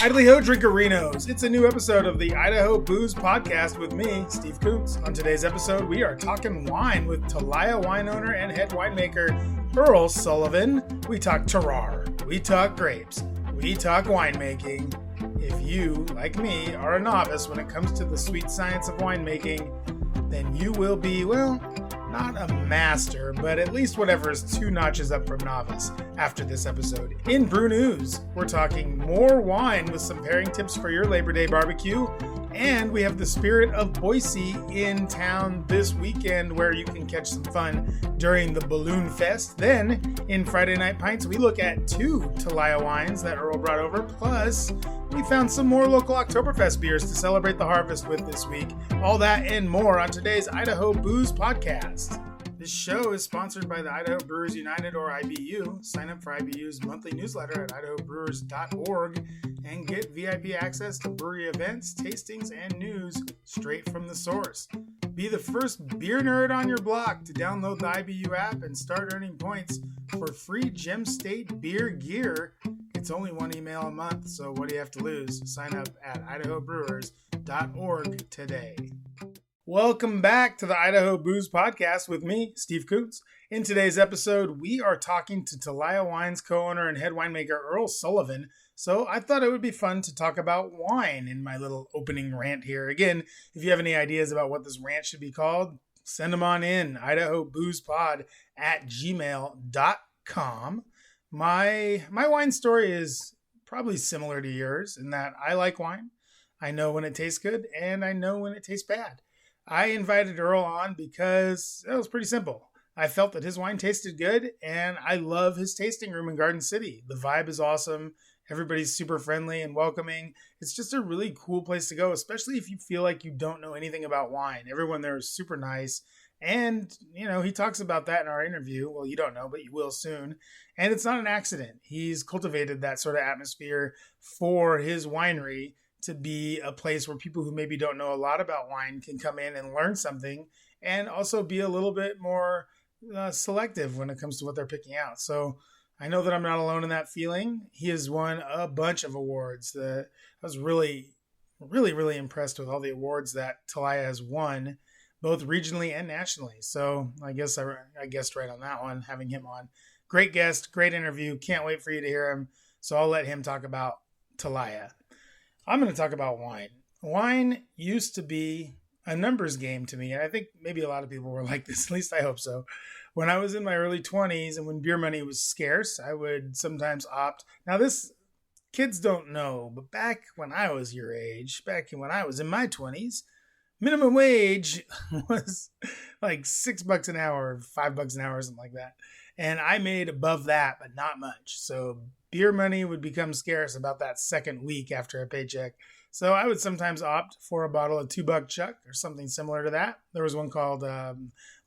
Idly Ho Drinkerinos. It's a new episode of the Idaho Booze Podcast with me, Steve Koontz. On today's episode, we are talking wine with Telaya wine owner and head winemaker Earl Sullivan. We talk terroir, we talk grapes, we talk winemaking. If you, like me, are a novice when it comes to the sweet science of winemaking, then you will be, well, not a master, but at least whatever is 2 notches up from novice after this episode. In Brew News, we're talking more wine with some pairing tips for your Labor Day barbecue. And we have the Spirit of Boise in town this weekend where you can catch some fun during the Balloon Fest. Then, in Friday Night Pints, we look at 2 Telaya wines that Earl brought over. Plus, we found some more local Oktoberfest beers to celebrate the harvest with this week. All that and more on today's Idaho Booze Podcast. This show is sponsored by the Idaho Brewers United, or IBU. Sign up for IBU's monthly newsletter at idahobrewers.org and get VIP access to brewery events, tastings, and news straight from the source. Be the first beer nerd on your block to download the IBU app and start earning points for free Gem State beer gear. It's only 1 email a month, so what do you have to lose? Sign up at idahobrewers.org today. Welcome back to the Idaho Booze Podcast with me, Steve Koontz. In today's episode, we are talking to Telaya Wine's co-owner and head winemaker Earl Sullivan. So I thought it would be fun to talk about wine in my little opening rant here. Again, if you have any ideas about what this rant should be called, send them on in, idahoboozepod@gmail.com. My wine story is probably similar to yours in that I like wine. I know when it tastes good and I know when it tastes bad. I invited Earl on because it was pretty simple. I felt that his wine tasted good, and I love his tasting room in Garden City. The vibe is awesome. Everybody's super friendly and welcoming. It's just a really cool place to go, especially if you feel like you don't know anything about wine. Everyone there is super nice. And, he talks about that in our interview. Well, you don't know, but you will soon. And it's not an accident. He's cultivated that sort of atmosphere for his winery to be a place where people who maybe don't know a lot about wine can come in and learn something, and also be a little bit more selective when it comes to what they're picking out. So I know that I'm not alone in that feeling. He has won a bunch of awards. I was really, really, really impressed with all the awards that Telaya has won, both regionally and nationally. So I guess I guessed right on that one, having him on. Great guest, great interview. Can't wait for you to hear him. So I'll let him talk about Telaya. I'm going to talk about wine. Wine used to be a numbers game to me, and I think maybe a lot of people were like this, at least I hope so. When I was in my early 20s and when beer money was scarce, I would sometimes opt. Now this, kids don't know, but back when I was your age, back when I was in my 20s, minimum wage was like $6 an hour, $5 an hour, something like that. And I made above that, but not much. So beer money would become scarce about that second week after a paycheck. So I would sometimes opt for a bottle of $2 Chuck or something similar to that. There was one called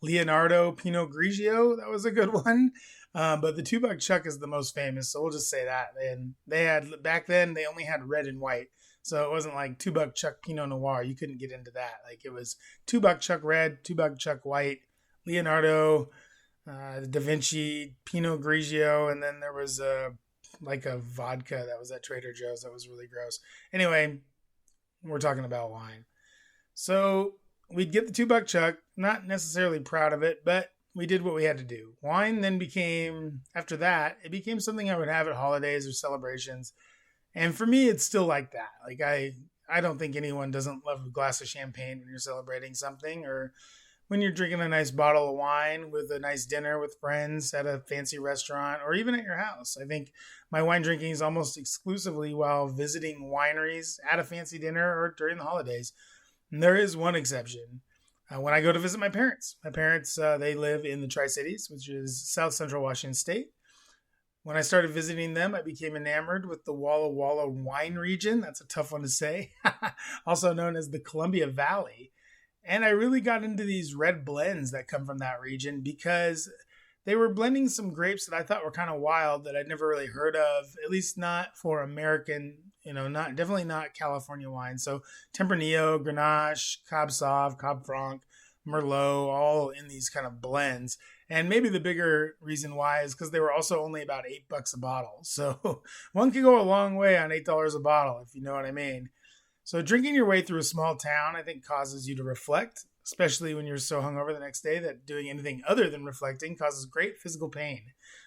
Leonardo Pinot Grigio. That was a good one. But the $2 Chuck is the most famous. So we'll just say that. And back then, they only had red and white. So it wasn't like $2 Chuck Pinot Noir. You couldn't get into that. Like it was $2 Chuck red, $2 Chuck white, Leonardo, Da Vinci, Pinot Grigio, and then there was like a vodka that was at Trader Joe's that was really gross. Anyway, we're talking about wine. So we'd get the $2 Chuck, not necessarily proud of it, but we did what we had to do. Wine then became, after that, it became something I would have at holidays or celebrations. And for me, it's still like that. Like I don't think anyone doesn't love a glass of champagne when you're celebrating something, or when you're drinking a nice bottle of wine with a nice dinner with friends at a fancy restaurant, or even at your house. I think my wine drinking is almost exclusively while visiting wineries at a fancy dinner or during the holidays. And there is one exception. When I go to visit my parents. My parents, they live in the Tri-Cities, which is South Central Washington State. When I started visiting them, I became enamored with the Walla Walla wine region. That's a tough one to say. Also known as the Columbia Valley. And I really got into these red blends that come from that region because they were blending some grapes that I thought were kind of wild that I'd never really heard of, at least not for American, definitely not California wine. So Tempranillo, Grenache, Cab Sauv, Cab Franc, Merlot, all in these kind of blends. And maybe the bigger reason why is because they were also only about $8 a bottle. So one could go a long way on $8 a bottle, if you know what I mean. So drinking your way through a small town, I think, causes you to reflect, especially when you're so hungover the next day that doing anything other than reflecting causes great physical pain.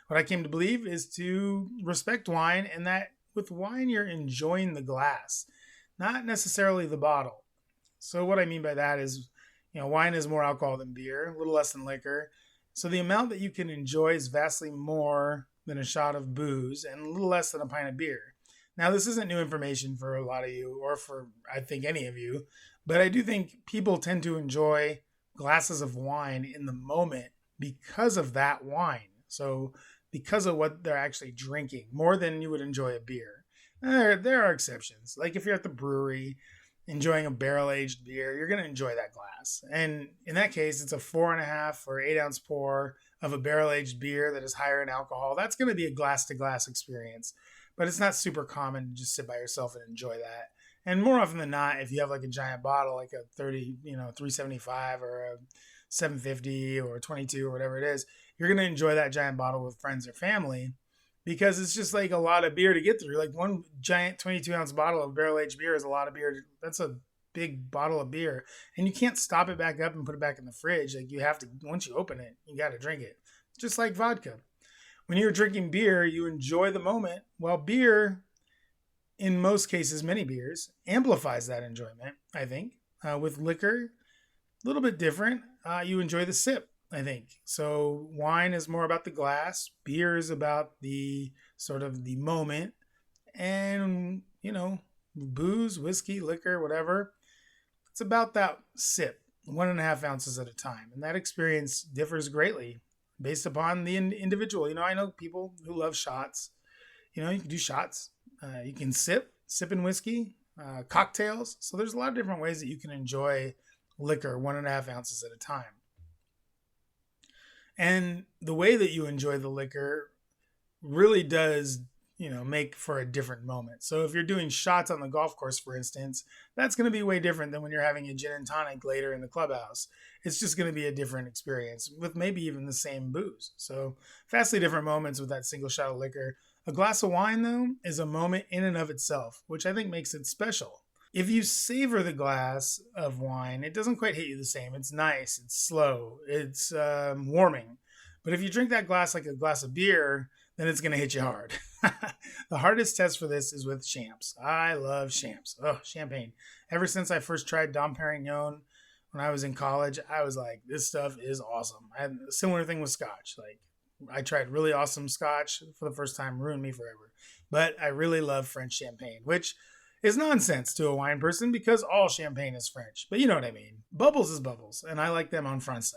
What I came to believe is to respect wine, and that with wine, you're enjoying the glass, not necessarily the bottle. So what I mean by that is, wine is more alcohol than beer, a little less than liquor. So the amount that you can enjoy is vastly more than a shot of booze and a little less than a pint of beer. Now, this isn't new information for a lot of you, or for, I think, any of you, but I do think people tend to enjoy glasses of wine in the moment because of that wine. So because of what they're actually drinking, more than you would enjoy a beer. There are exceptions. Like if you're at the brewery enjoying a barrel-aged beer, you're going to enjoy that glass. And in that case, it's a 4.5 or 8 ounce pour of a barrel-aged beer that is higher in alcohol. That's going to be a glass-to-glass experience. But it's not super common to just sit by yourself and enjoy that. And more often than not, if you have like a giant bottle, like a 375 or a 750 or a 22 or whatever it is, you're going to enjoy that giant bottle with friends or family because it's just like a lot of beer to get through. Like one giant 22-ounce bottle of barrel-aged beer is a lot of beer. That's a big bottle of beer. And you can't stop it back up and put it back in the fridge. Like you have to, once you open it, you got to drink it. Just like vodka. When you're drinking beer, you enjoy the moment, while beer, in most cases, many beers, amplifies that enjoyment, I think. With liquor, a little bit different. You enjoy the sip, I think. So wine is more about the glass. Beer is about the sort of the moment. And, booze, whiskey, liquor, whatever, it's about that sip, 1.5 ounces at a time. And that experience differs greatly based upon the individual. I know people who love shots. You can do shots. You can sip in whiskey, cocktails. So there's a lot of different ways that you can enjoy liquor 1.5 ounces at a time. And the way that you enjoy the liquor really does, make for a different moment. So if you're doing shots on the golf course, for instance, that's going to be way different than when you're having a gin and tonic later in the clubhouse. It's just going to be a different experience with maybe even the same booze. So vastly different moments with that single shot of liquor. A glass of wine, though, is a moment in and of itself, which I think makes it special. If you savor the glass of wine, it doesn't quite hit you the same. It's nice, it's slow, it's warming. But if you drink that glass like a glass of beer, then it's going to hit you hard. The hardest test for this is with champs. I love champs. Oh, champagne. Ever since I first tried Dom Perignon when I was in college, I was like, this stuff is awesome. I had a similar thing with scotch. Like, I tried really awesome scotch for the first time, ruined me forever. But I really love French champagne, which is nonsense to a wine person because all champagne is French. But you know what I mean. Bubbles is bubbles, and I like them en français.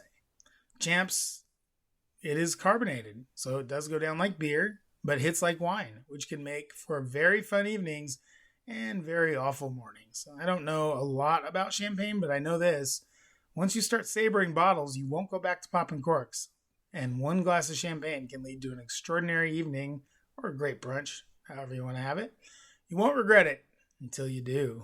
Champs, it is carbonated, so it does go down like beer, but hits like wine, which can make for very fun evenings and very awful mornings. I don't know a lot about champagne, but I know this. Once you start savoring bottles, you won't go back to popping corks. And one glass of champagne can lead to an extraordinary evening or a great brunch, however you want to have it. You won't regret it until you do.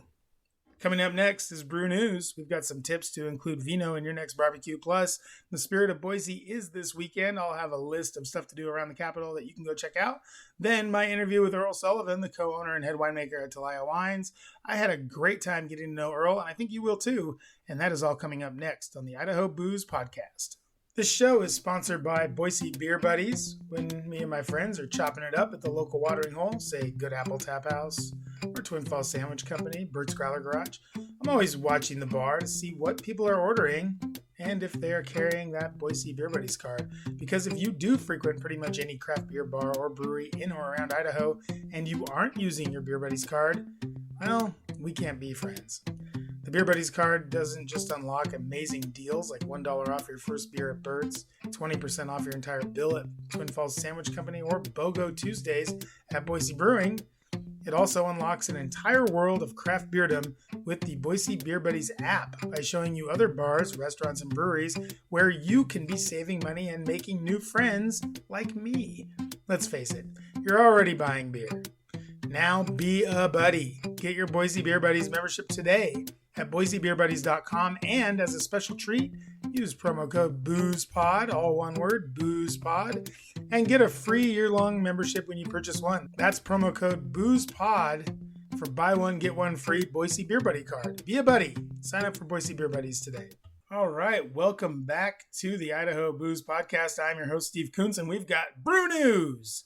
Coming up next is Brew News. We've got some tips to include Vino in your next barbecue. Plus, the Spirit of Boise is this weekend. I'll have a list of stuff to do around the capital that you can go check out. Then my interview with Earl Sullivan, the co-owner and head winemaker at Telaya Wines. I had a great time getting to know Earl, and I think you will too. And that is all coming up next on the Idaho Booze Podcast. This show is sponsored by Boise Beer Buddies. When me and my friends are chopping it up at the local watering hole, say Good Apple Tap House or Twin Falls Sandwich Company, Bert's Growler Garage, I'm always watching the bar to see what people are ordering and if they are carrying that Boise Beer Buddies card. Because if you do frequent pretty much any craft beer bar or brewery in or around Idaho and you aren't using your Beer Buddies card, well, we can't be friends. The Beer Buddies card doesn't just unlock amazing deals like $1 off your first beer at Bert's, 20% off your entire bill at Twin Falls Sandwich Company, or BOGO Tuesdays at Boise Brewing. It also unlocks an entire world of craft beerdom with the Boise Beer Buddies app by showing you other bars, restaurants, and breweries where you can be saving money and making new friends like me. Let's face it, you're already buying beer. Now be a buddy. Get your Boise Beer Buddies membership today at boisebeerbuddies.com, and as a special treat, Use promo code BOOZEPOD, all one word, BOOZEPOD, and get a free year-long membership when you purchase one. That's promo code BOOZEPOD for buy one, get one free Boise Beer Buddy card. Be a buddy. Sign up for Boise Beer Buddies today. All right, welcome back to the Idaho Booze Podcast. I'm your host, Steve Kuntz, and we've got brew news.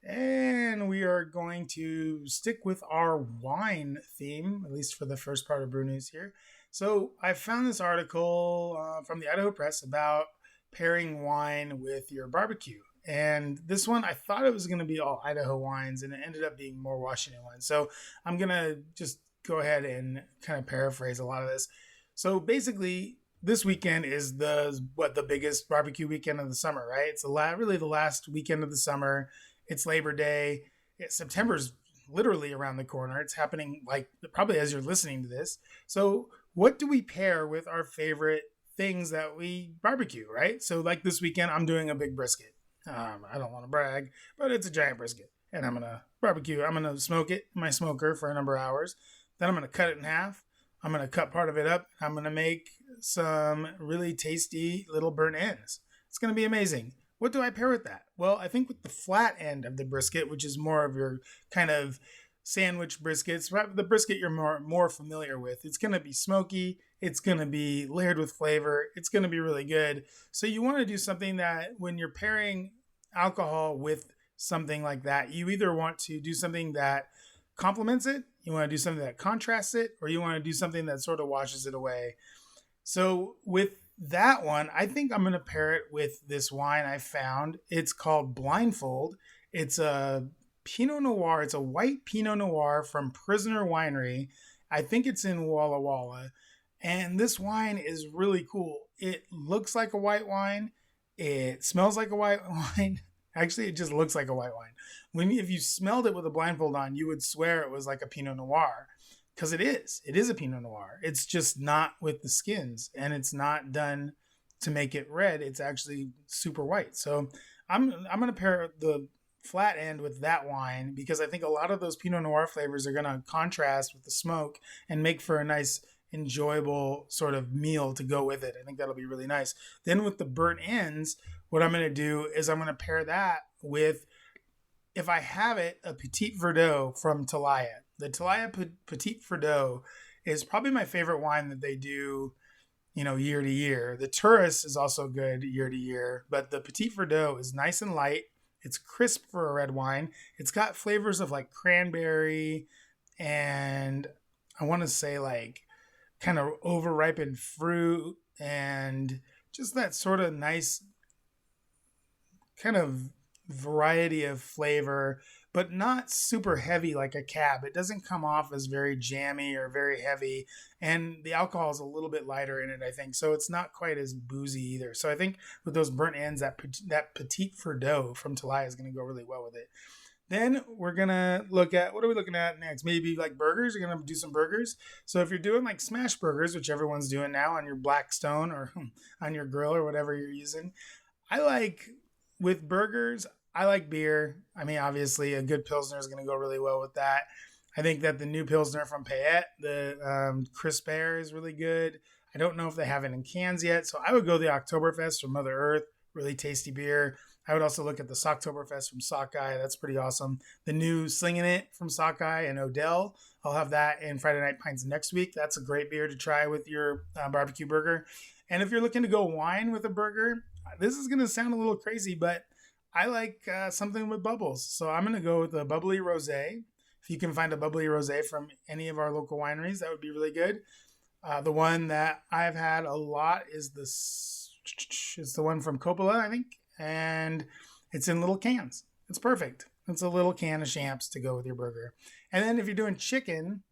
And we are going to stick with our wine theme, at least for the first part of brew news here. So I found this article from the Idaho Press about pairing wine with your barbecue. And this one, I thought it was going to be all Idaho wines, and it ended up being more Washington wines. So I'm going to just go ahead and kind of paraphrase a lot of this. So basically, this weekend is the biggest barbecue weekend of the summer, right? It's really the last weekend of the summer. It's Labor Day. September's literally around the corner. It's happening like probably as you're listening to this. So what do we pair with our favorite things that we barbecue, right? So like this weekend, I'm doing a big brisket. I don't want to brag, but it's a giant brisket. And I'm going to barbecue. I'm going to smoke it in my smoker for a number of hours. Then I'm going to cut it in half. I'm going to cut part of it up. I'm going to make some really tasty little burnt ends. It's going to be amazing. What do I pair with that? Well, I think with the flat end of the brisket, which is more of your kind of sandwich briskets, the brisket you're more familiar with. It's going to be smoky. It's going to be layered with flavor. It's going to be really good. So you want to do something that when you're pairing alcohol with something like that, you either want to do something that complements it, you want to do something that contrasts it, or you want to do something that sort of washes it away. So with that one, I think I'm going to pair it with this wine I found. It's called Blindfold. It's a Pinot Noir. It's a white Pinot Noir from Prisoner Winery. I think it's in Walla Walla. And this wine is really cool. It looks like a white wine. It smells like a white wine. Actually, it just looks like a white wine. If you smelled it with a blindfold on, you would swear it was like a Pinot Noir. Because it is. It is a Pinot Noir. It's just not with the skins. And it's not done to make it red. It's actually super white. So I'm going to pair the flat end with that wine because I think a lot of those Pinot Noir flavors are going to contrast with the smoke and make for a nice, enjoyable sort of meal to go with it. I think that'll be really nice. Then with the burnt ends, what I'm going to do is I'm going to pair that with, if I have it, a Petit Verdot from Telaya. The Telaya Petit Verdot is probably my favorite wine that they do, year to year. The Turas is also good year to year, but the Petit Verdot is nice and light. It's crisp for a red wine. It's got flavors of like cranberry and I want to say like kind of overripened fruit and just that sort of nice kind of variety of flavor, but not super heavy like a cab. It doesn't come off as very jammy or very heavy, and the alcohol is a little bit lighter in it, I think. So it's not quite as boozy either. So I think with those burnt ends, that Petit Verdot from Telaya is going to go really well with it. Then we're going to look at, what are we looking at next? Maybe like burgers. You're going to do some burgers. So if you're doing like smash burgers, which everyone's doing now on your Blackstone or on your grill or whatever you're using, with burgers, I like beer. I mean, obviously, a good Pilsner is going to go really well with that. I think that the new Pilsner from Payette, the Crisp Air, is really good. I don't know if they have it in cans yet, so I would go the Oktoberfest from Mother Earth, really tasty beer. I would also look at the Socktoberfest from Sockeye. That's pretty awesome. The new Slinging It from Sockeye and Odell. I'll have that in Friday Night Pints next week. That's a great beer to try with your barbecue burger. And if you're looking to go wine with a burger, this is going to sound a little crazy, but I like something with bubbles. So I'm going to go with a bubbly rosé. If you can find a bubbly rosé from any of our local wineries, that would be really good. The one that I've had a lot is it's the one from Coppola, I think. And it's in little cans. It's perfect. It's a little can of champs to go with your burger. And then if you're doing chicken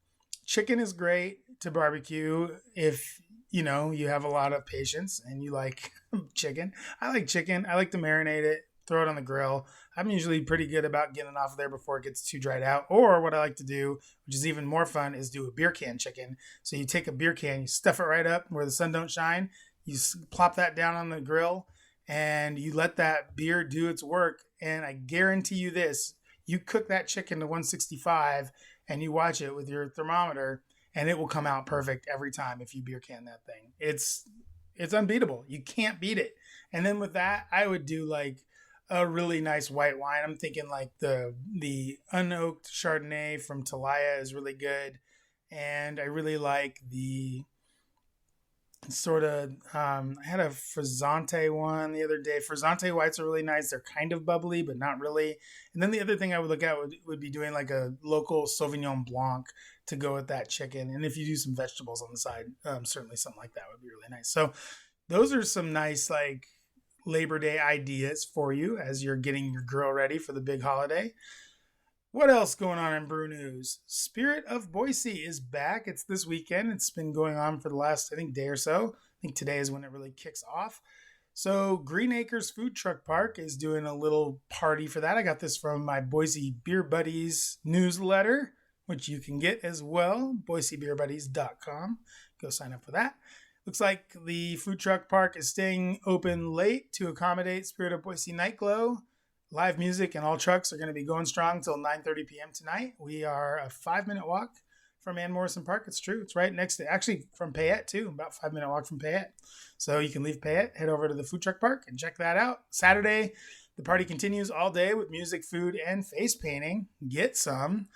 is great to barbecue if you have a lot of patience and you like chicken. I like chicken. I like to marinate it, throw it on the grill. I'm usually pretty good about getting it off of there before it gets too dried out. Or what I like to do, which is even more fun, is do a beer can chicken. So you take a beer can, you stuff it right up where the sun don't shine. You plop that down on the grill and you let that beer do its work. And I guarantee you this, you cook that chicken to 165 and you watch it with your thermometer and it will come out perfect every time if you beer can that thing. It's It's unbeatable. You can't beat it. And then with that, I would do like a really nice white wine. I'm thinking like the unoaked Chardonnay from Telaya is really good. And I really like the sort of I had a Frizzante one the other day. Frizzante whites are really nice. They're kind of bubbly, but not really. And then the other thing I would look at would be doing like a local Sauvignon Blanc to go with that chicken. And if you do some vegetables on the side, certainly something like that would be really nice. So those are some nice like Labor Day ideas for you as you're getting your grill ready for the big holiday. What else going on in brew news? Spirit of Boise is back. It's this weekend. It's been going on for the last, I think, day or so. I think today is when it really kicks off. So Green Acres Food Truck Park is doing a little party for that. I got this from my Boise Beer Buddies newsletter, which you can get as well, boisebeerbuddies.com. Go sign up for that. Looks like the food truck park is staying open late to accommodate Spirit of Boise Night Glow. Live music and all trucks are going to be going strong till 9:30 p.m. tonight. We are a 5-minute walk from Ann Morrison Park. It's true. It's right next to, actually from Payette too, about 5-minute walk from Payette. So you can leave Payette, head over to the food truck park and check that out. Saturday, the party continues all day with music, food, and face painting. Get some.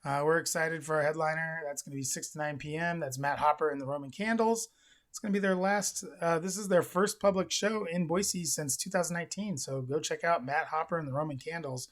We're excited for our headliner. That's going to be 6 to 9 p.m. That's Matt Hopper and the Roman Candles. It's going to be their last, this is their first public show in Boise since 2019. So go check out Matt Hopper and the Roman Candles.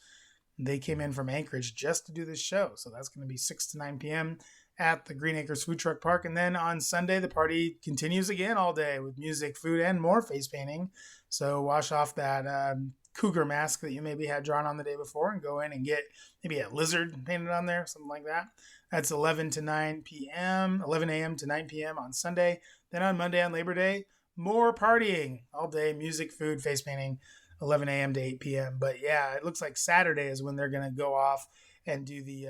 They came in from Anchorage just to do this show. So that's going to be 6 to 9 p.m. at the Green Acres Food Truck Park. And then on Sunday, the party continues again all day with music, food, and more face painting. So wash off that cougar mask that you maybe had drawn on the day before and go in and get maybe a lizard painted on there, something like that. That's 11 to 9 p.m., 11 a.m. to 9 p.m. on Sunday. Then on Monday on Labor Day, more partying all day, music, food, face painting, 11 a.m. to 8 p.m. But yeah, it looks like Saturday is when they're going to go off and do the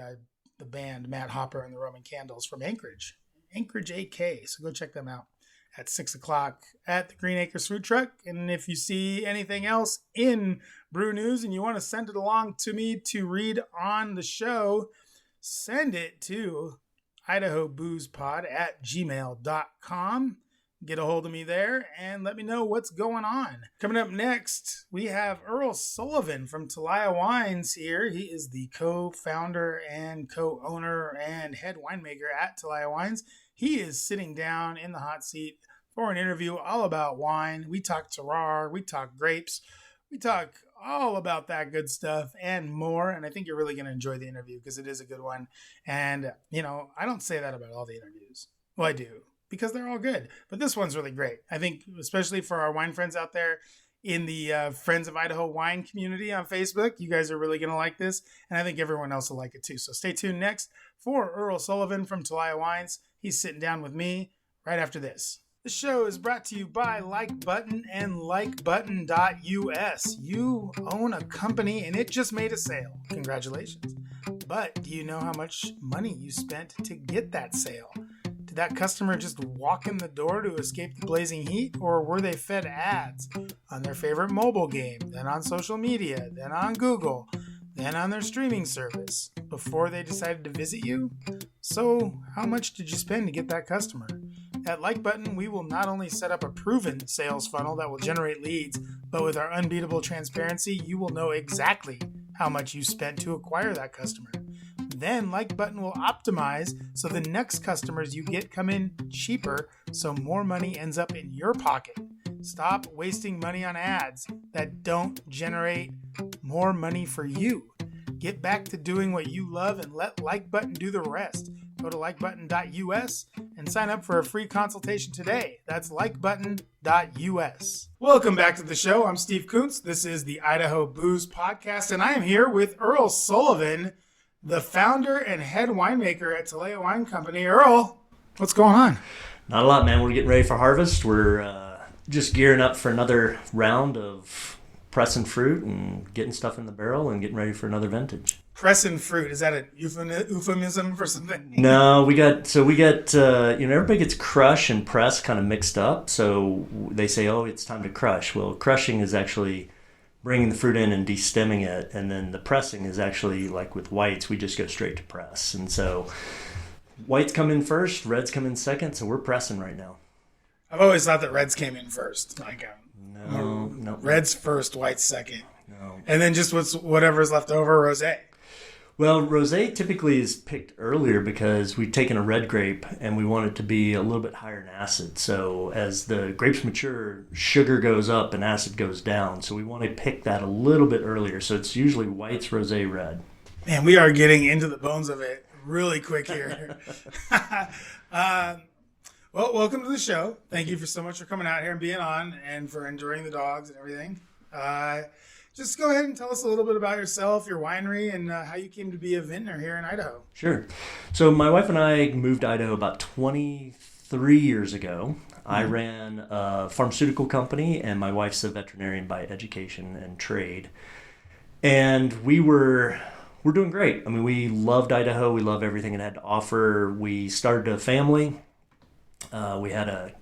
band Matt Hopper and the Roman Candles from Anchorage AK. So go check them out at 6 o'clock at the Green Acres Food Truck. And if you see anything else in Brew News and you want to send it along to me to read on the show, send it to idahoboozepod@gmail.com. Get a hold of me there and let me know what's going on. Coming up next, we have Earl Sullivan from Telaya Wines here. He is the co-founder and co-owner and head winemaker at Telaya Wines. He is sitting down in the hot seat for an interview all about wine. We talk terroir, we talk grapes, we talk all about that good stuff and more. And I think you're really going to enjoy the interview because it is a good one. And, you know, I don't say that about all the interviews. Well, I do because they're all good. But this one's really great. I think especially for our wine friends out there in the Friends of Idaho wine community on Facebook, you guys are really going to like this. And I think everyone else will like it too. So stay tuned next for Earl Sullivan from Telaya Wines. He's sitting down with me right after this. The show is brought to you by Like Button and likebutton.us. You own a company and it just made a sale. Congratulations. But do you know how much money you spent to get that sale? Did that customer just walk in the door to escape the blazing heat, or were they fed ads on their favorite mobile game, then on social media, then on Google, then on their streaming service before they decided to visit you? So how much did you spend to get that customer? At Like Button, we will not only set up a proven sales funnel that will generate leads, but with our unbeatable transparency, you will know exactly how much you spent to acquire that customer. Then Like Button will optimize so the next customers you get come in cheaper, so more money ends up in your pocket. Stop wasting money on ads that don't generate more money for you. Get back to doing what you love and let Like Button do the rest. Go to likebutton.us and sign up for a free consultation today. That's likebutton.us. Welcome back to the show. I'm Steve Kuntz. This is the Idaho Booze Podcast, and I am here with Earl Sullivan, the founder and head winemaker at Telaya Wine Company. Earl, what's going on? Not a lot, man. We're getting ready for harvest. We're just gearing up for another round of pressing fruit and getting stuff in the barrel and getting ready for another vintage. Pressing fruit, is that a euphemism for something? No, we got everybody gets crush and press kind of mixed up. So they say, oh, it's time to crush. Well, crushing is actually bringing the fruit in and destemming it. And then the pressing is actually like with whites, we just go straight to press. And so whites come in first, reds come in second. So we're pressing right now. I've always thought that reds came in first. Like No. reds first, whites second, No. and then just whatever's left over, rosé. Well, rosé typically is picked earlier because we've taken a red grape and we want it to be a little bit higher in acid. So as the grapes mature, sugar goes up and acid goes down. So we want to pick that a little bit earlier. So it's usually whites, rosé, red. Man, we are getting into the bones of it really quick here. Well, welcome to the show. Thank you for so much for coming out here and being on and for enjoying the dogs and everything. Just go ahead and tell us a little bit about yourself, your winery, and how you came to be a vintner here in Idaho. Sure. So my wife and I moved to Idaho about 23 years ago. I ran a pharmaceutical company, and my wife's a veterinarian by education and trade. And we're doing great. I mean, we loved Idaho. We love everything it had to offer. We started a family. We had a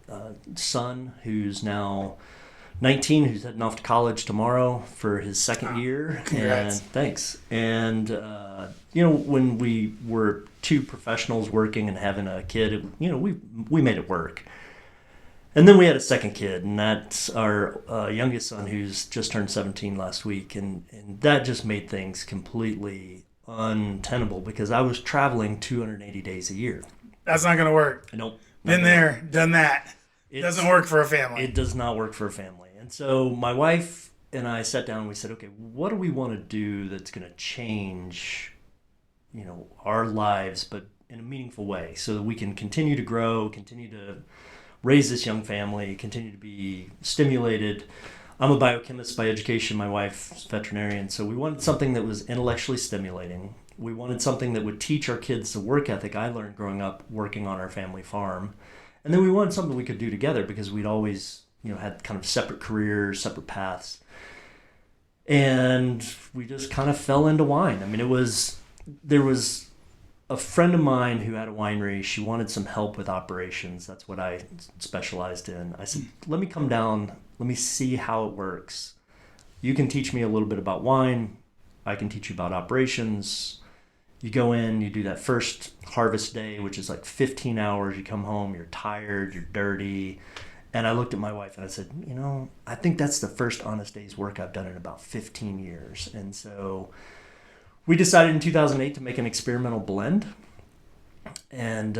son who's now 19, who's heading off to college tomorrow for his second year. Congrats. And thanks. And, when we were two professionals working and having a kid, we made it work. And then we had a second kid, and that's our youngest son, who's just turned 17 last week. And that just made things completely untenable because I was traveling 280 days a year. That's not going to work. Nope. Been there, done that. It doesn't work for a family. It does not work for a family. And so my wife and I sat down and we said, okay, what do we want to do that's going to change, our lives, but in a meaningful way so that we can continue to grow, continue to raise this young family, continue to be stimulated. I'm a biochemist by education. My wife's a veterinarian. So we wanted something that was intellectually stimulating. We wanted something that would teach our kids the work ethic I learned growing up working on our family farm. And then we wanted something we could do together because we'd always, had kind of separate careers, separate paths. And we just kind of fell into wine. I mean, there was a friend of mine who had a winery. She wanted some help with operations. That's what I specialized in. I said, let me come down. Let me see how it works. You can teach me a little bit about wine. I can teach you about operations. You go in, you do that first harvest day, which is like 15 hours. You come home, you're tired, you're dirty. And I looked at my wife and I said, I think that's the first honest day's work I've done in about 15 years. And so we decided in 2008 to make an experimental blend. And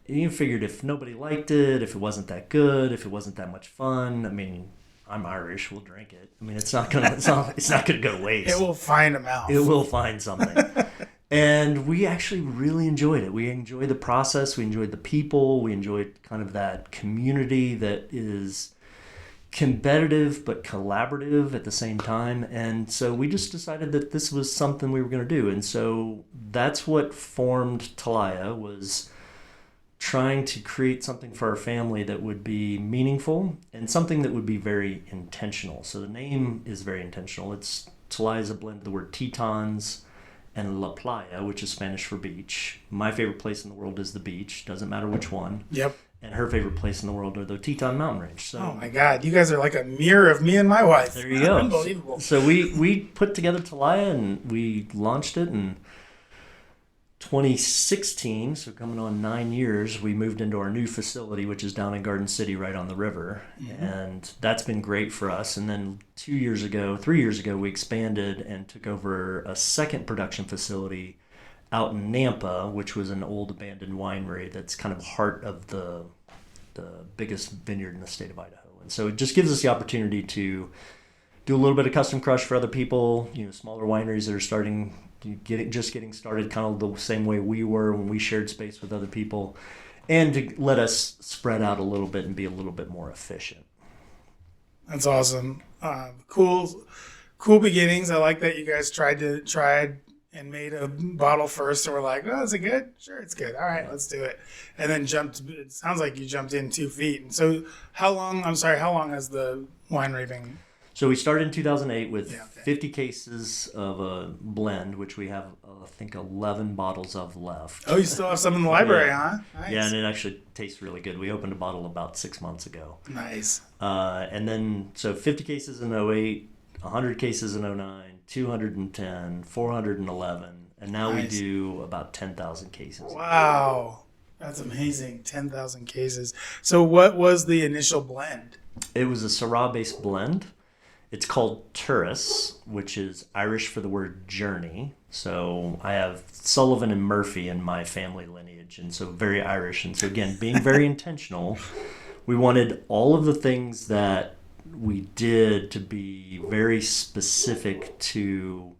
you figured if nobody liked it, if it wasn't that good, if it wasn't that much fun, I mean, I'm Irish, we'll drink it. I mean, it's not gonna go to waste. It will find a mouth. It will find something. And we actually really enjoyed it. We enjoyed the process. We enjoyed the people. We enjoyed kind of that community that is competitive but collaborative at the same time. And so we just decided that this was something we were going to do. And so that's what formed Telaya, was trying to create something for our family that would be meaningful and something that would be very intentional. So the name is very intentional. Telaya is a blend of the word Tetons and La Playa, which is Spanish for beach. My favorite place in the world is the beach. Doesn't matter which one. Yep. And her favorite place in the world are the Teton Mountain Range. So, oh my God, you guys are like a mirror of me and my wife. There you go. Unbelievable. So we put together Telaya and we launched it in 2016. So coming on 9 years, we moved into our new facility, which is down in Garden City, right on the river, and that's been great for us. And then 3 years ago, we expanded and took over a second production facility out in Nampa, which was an old abandoned winery that's kind of heart of the biggest vineyard in the state of Idaho. And so it just gives us the opportunity to do a little bit of custom crush for other people, smaller wineries that are getting started kind of the same way we were when we shared space with other people, and to let us spread out a little bit and be a little bit more efficient. That's awesome. Cool beginnings. I like that you guys tried and made a bottle first, and we're like, oh, is it good? Sure, it's good. All right, let's do it. And then it sounds like you jumped in 2 feet. And so how long has the winery been? So we started in 2008 with 50 cases of a blend, which we have, I think, 11 bottles of left. Oh, you still have some in the library, huh? Nice. Yeah, and it actually tastes really good. We opened a bottle about 6 months ago. Nice. And then, so 50 cases in 08, 100 cases in 09, 210, 411, and now we do about 10,000 cases. Wow. That's amazing. 10,000 cases. So what was the initial blend? It was a Syrah-based blend. It's called Turas, which is Irish for the word journey. So I have Sullivan and Murphy in my family lineage, and so very Irish. And so again, being very intentional, we wanted all of the things that we did to be very specific to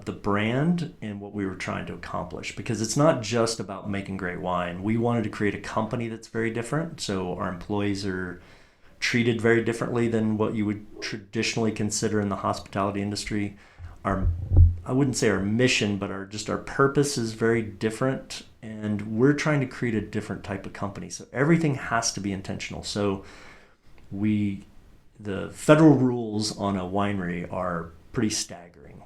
the brand and what we were trying to accomplish, because it's not just about making great wine. We wanted to create a company that's very different. So our employees are treated very differently than what you would traditionally consider in the hospitality industry. I wouldn't say our mission, but our purpose is very different, and we're trying to create a different type of company. So everything has to be intentional. So the federal rules on a winery are pretty staggering.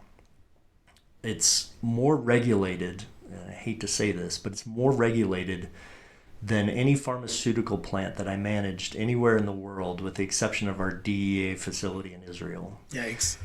It's more regulated, and I hate to say this, but it's more regulated than any pharmaceutical plant that I managed anywhere in the world, with the exception of our DEA facility in Israel. Yikes.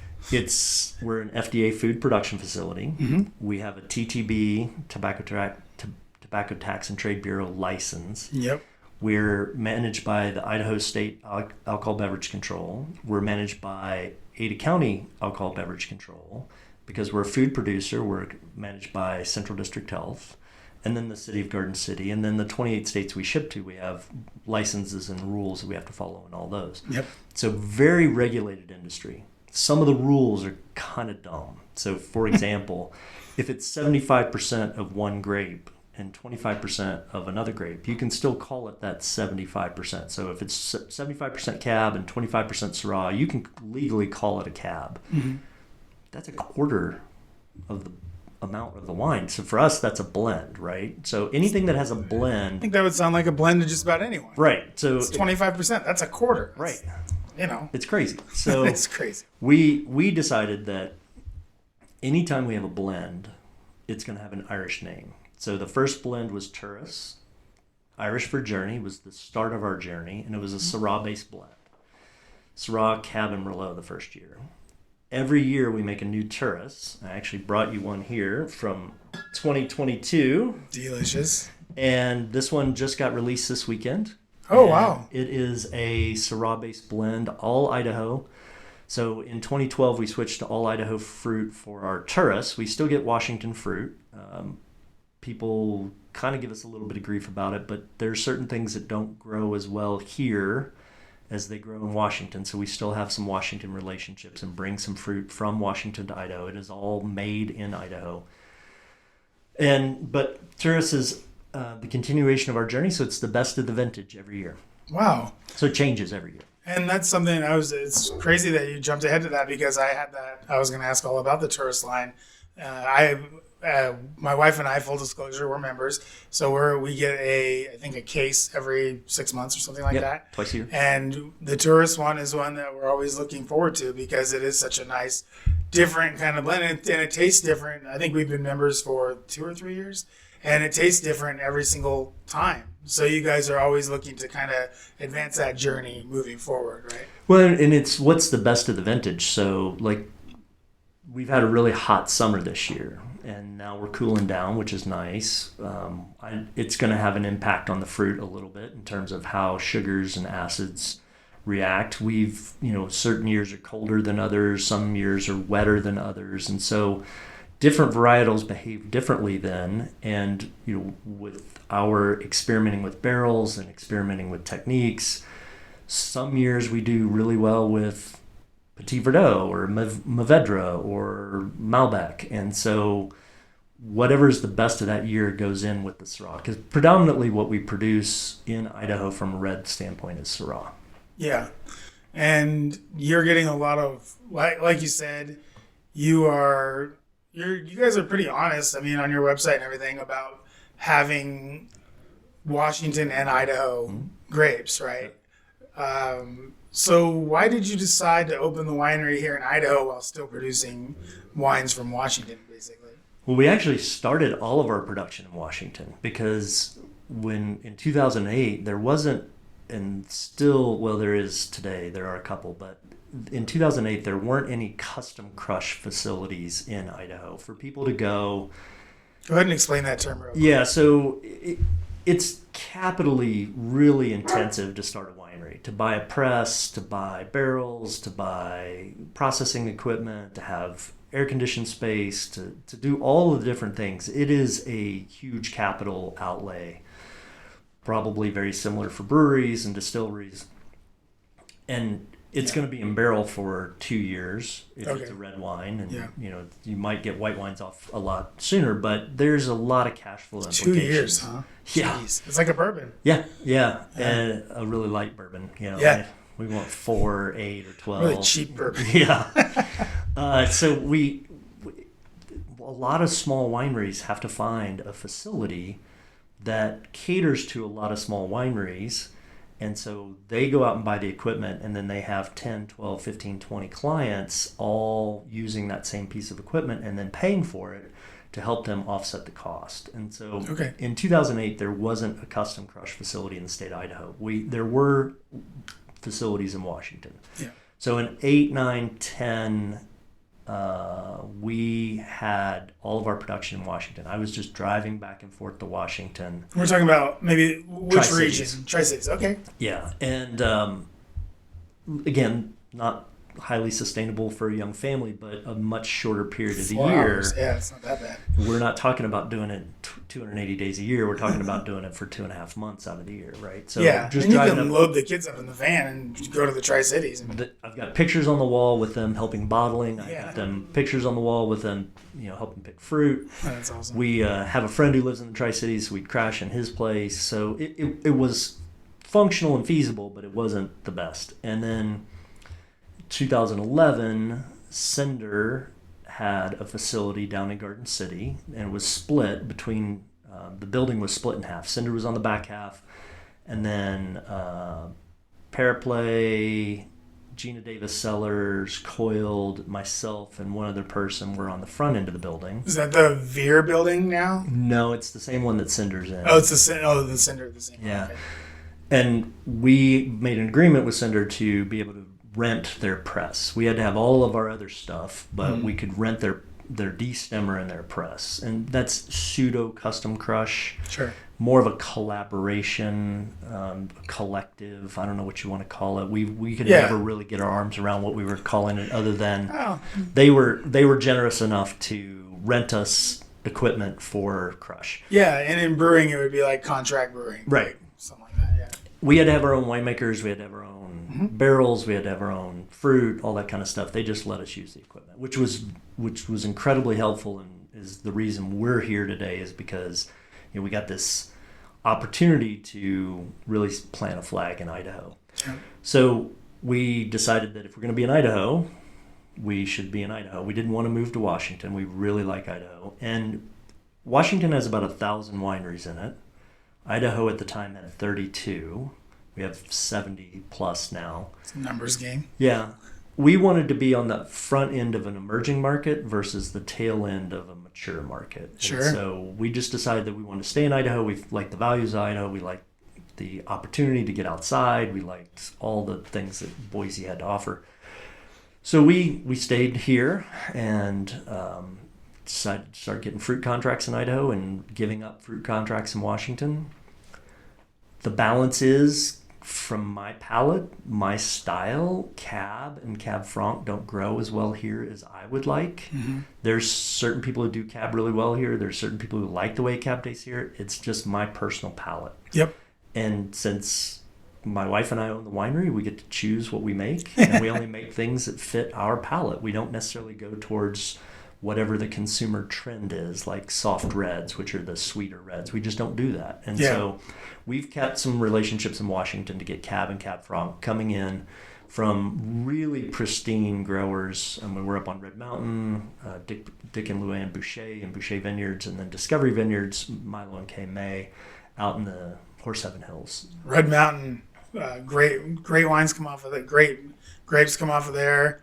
We're an FDA food production facility. Mm-hmm. We have a TTB, Tobacco Tax and Trade Bureau license. Yep. We're managed by the Idaho State Alcohol Beverage Control. We're managed by Ada County Alcohol Beverage Control. Because we're a food producer, we're managed by Central District Health, and then the city of Garden City, and then the 28 states we ship to, we have licenses and rules that we have to follow in all those. Yep. So very regulated industry. Some of the rules are kind of dumb. So for example, if it's 75% of one grape and 25% of another grape, you can still call it that 75%. So if it's 75% cab and 25% Syrah, you can legally call it a cab. Mm-hmm. That's a quarter of the amount of the wine. So for us, that's a blend, right? So anything that has a blend. I think that would sound like a blend to just about anyone. Right. So it's 25%. That's a quarter. Right. It's crazy. So it's crazy. We decided that anytime we have a blend, it's going to have an Irish name. So the first blend was Turas. Irish for journey was the start of our journey, and it was a Syrah-based blend. Syrah, Cab, and Merlot the first year. Every year we make a new Turas. I actually brought you one here from 2022. Delicious. And this one just got released this weekend. Oh, wow. It is a Syrah-based blend, all Idaho. So in 2012, we switched to all Idaho fruit for our Turas. We still get Washington fruit. People kind of give us a little bit of grief about it, but there are certain things that don't grow as well here as they grow in Washington. So we still have some Washington relationships and bring some fruit from Washington to Idaho. It is all made in Idaho. But Turas is the continuation of our journey, so it's the best of the vintage every year. Wow. So it changes every year. And that's something it's crazy that you jumped ahead to that, because I was going to ask all about the Turas line. My wife and I, full disclosure, we're members, so we get I think a case every 6 months or something like that. Twice a year. And the Turas one is one that we're always looking forward to, because it is such a nice, different kind of blend, and it tastes different. I think we've been members for 2 or 3 years, and it tastes different every single time. So you guys are always looking to kind of advance that journey moving forward, right? Well, and it's what's the best of the vintage. So we've had a really hot summer this year, and now we're cooling down, which is nice. It's going to have an impact on the fruit a little bit in terms of how sugars and acids react. Certain years are colder than others, some years are wetter than others, and so different varietals behave differently then. And with our experimenting with barrels and experimenting with techniques, some years we do really well with Petit Verdot or Mourvedre or Malbec, and so whatever's the best of that year goes in with the Syrah, because predominantly what we produce in Idaho from a red standpoint is Syrah. Yeah, and you're getting a lot of, like you said, you guys are pretty honest. I mean, on your website and everything, about having Washington and Idaho grapes, right? So why did you decide to open the winery here in Idaho while still producing wines from Washington, basically? Well, we actually started all of our production in Washington, because in 2008, there wasn't, and still, well, there is today, there are a couple, but in 2008, there weren't any custom crush facilities in Idaho for people to go Go ahead and explain that term real quick. Yeah, so it's capitally really intensive to start a winery, to buy a press, to buy barrels, to buy processing equipment, to have air-conditioned space, to do all of the different things. It is a huge capital outlay, probably very similar for breweries and distilleries. And it's going to be in barrel for 2 years if it's a red wine, and you might get white wines off a lot sooner, but there's a lot of cash flow implications. 2 years, huh? Yeah, Jeez. It's like a bourbon. Yeah, and a really light bourbon. We want 4, 8, or 12. Really cheap bourbon. Yeah. So a lot of small wineries have to find a facility that caters to a lot of small wineries. And so they go out and buy the equipment, and then they have 10, 12, 15, 20 clients all using that same piece of equipment and then paying for it to help them offset the cost. And so in 2008, there wasn't a custom crush facility in the state of Idaho. There were facilities in Washington. Yeah. So in 8, 9, 10, we had all of our production in Washington. I was just driving back and forth to Washington. We're talking about maybe which region? Tri-Cities. Okay. Yeah. And again, not highly sustainable for a young family, but a much shorter period of the year. Hours. Yeah, it's not that bad. We're not talking about doing it 280 days a year. We're talking about doing it for 2.5 months out of the year, right? So just and you can load the kids up in the van and go to the Tri-Cities. I've got pictures on the wall with them helping bottling. I got them pictures on the wall with them, helping pick fruit. That's awesome. We have a friend who lives in the Tri-Cities. So we'd crash in his place. So it was functional and feasible, but it wasn't the best. And then 2011, Cinder had a facility down in Garden City, and it was split between, the building was split in half. Cinder was on the back half, and then Paraplay, Gina Davis Sellers, Coiled, myself, and one other person were on the front end of the building. Is that the Veer building now? No, it's the same one that Cinder's in. Oh, it's the Cinder, the same one. Yeah. Okay. And we made an agreement with Cinder to be able to rent their press. We had to have all of our other stuff, but we could rent their de-stemmer and their press. And that's pseudo custom crush. Sure. More of a collaboration, collective. I don't know what you want to call it. We could never really get our arms around what we were calling it, other than they were generous enough to rent us equipment for crush. Yeah, and in brewing it would be like contract brewing. Right. Like something like that, yeah. We had to have our own winemakers. We had to have our own barrels. We had to have our own fruit, all that kind of stuff. They just let us use the equipment, which was incredibly helpful, and is the reason we're here today, is because we got this opportunity to really plant a flag in Idaho. Yeah. So we decided that if we're going to be in Idaho, we should be in Idaho. We didn't want to move to Washington. We really like Idaho. And Washington has about 1,000 wineries in it. Idaho at the time had 32. We have 70 plus now. It's a numbers game. Yeah. We wanted to be on the front end of an emerging market versus the tail end of a mature market. Sure. And so we just decided that we wanted to stay in Idaho. We liked the values of Idaho. We liked the opportunity to get outside. We liked all the things that Boise had to offer. So we stayed here and decided to start getting fruit contracts in Idaho and giving up fruit contracts in Washington. The balance is, from my palate, my style, Cab and Cab Franc don't grow as well here as I would like. Mm-hmm. There's certain people who do Cab really well here. There's certain people who like the way Cab tastes here. It's just my personal palate. Yep. And since my wife and I own the winery, we get to choose what we make, and we only make things that fit our palate. We don't necessarily go towards whatever the consumer trend is, like soft reds, which are the sweeter reds. We just don't do that. And so we've kept some relationships in Washington to get Cab and Cab Franc coming in from really pristine growers. I mean, we're up on Red Mountain, Dick and Luann Boucher Vineyards, and then Discovery Vineyards, Milo and K. May, out in the Horseheaven Hills. Red Mountain, great wines come off of it. Great grapes come off of there.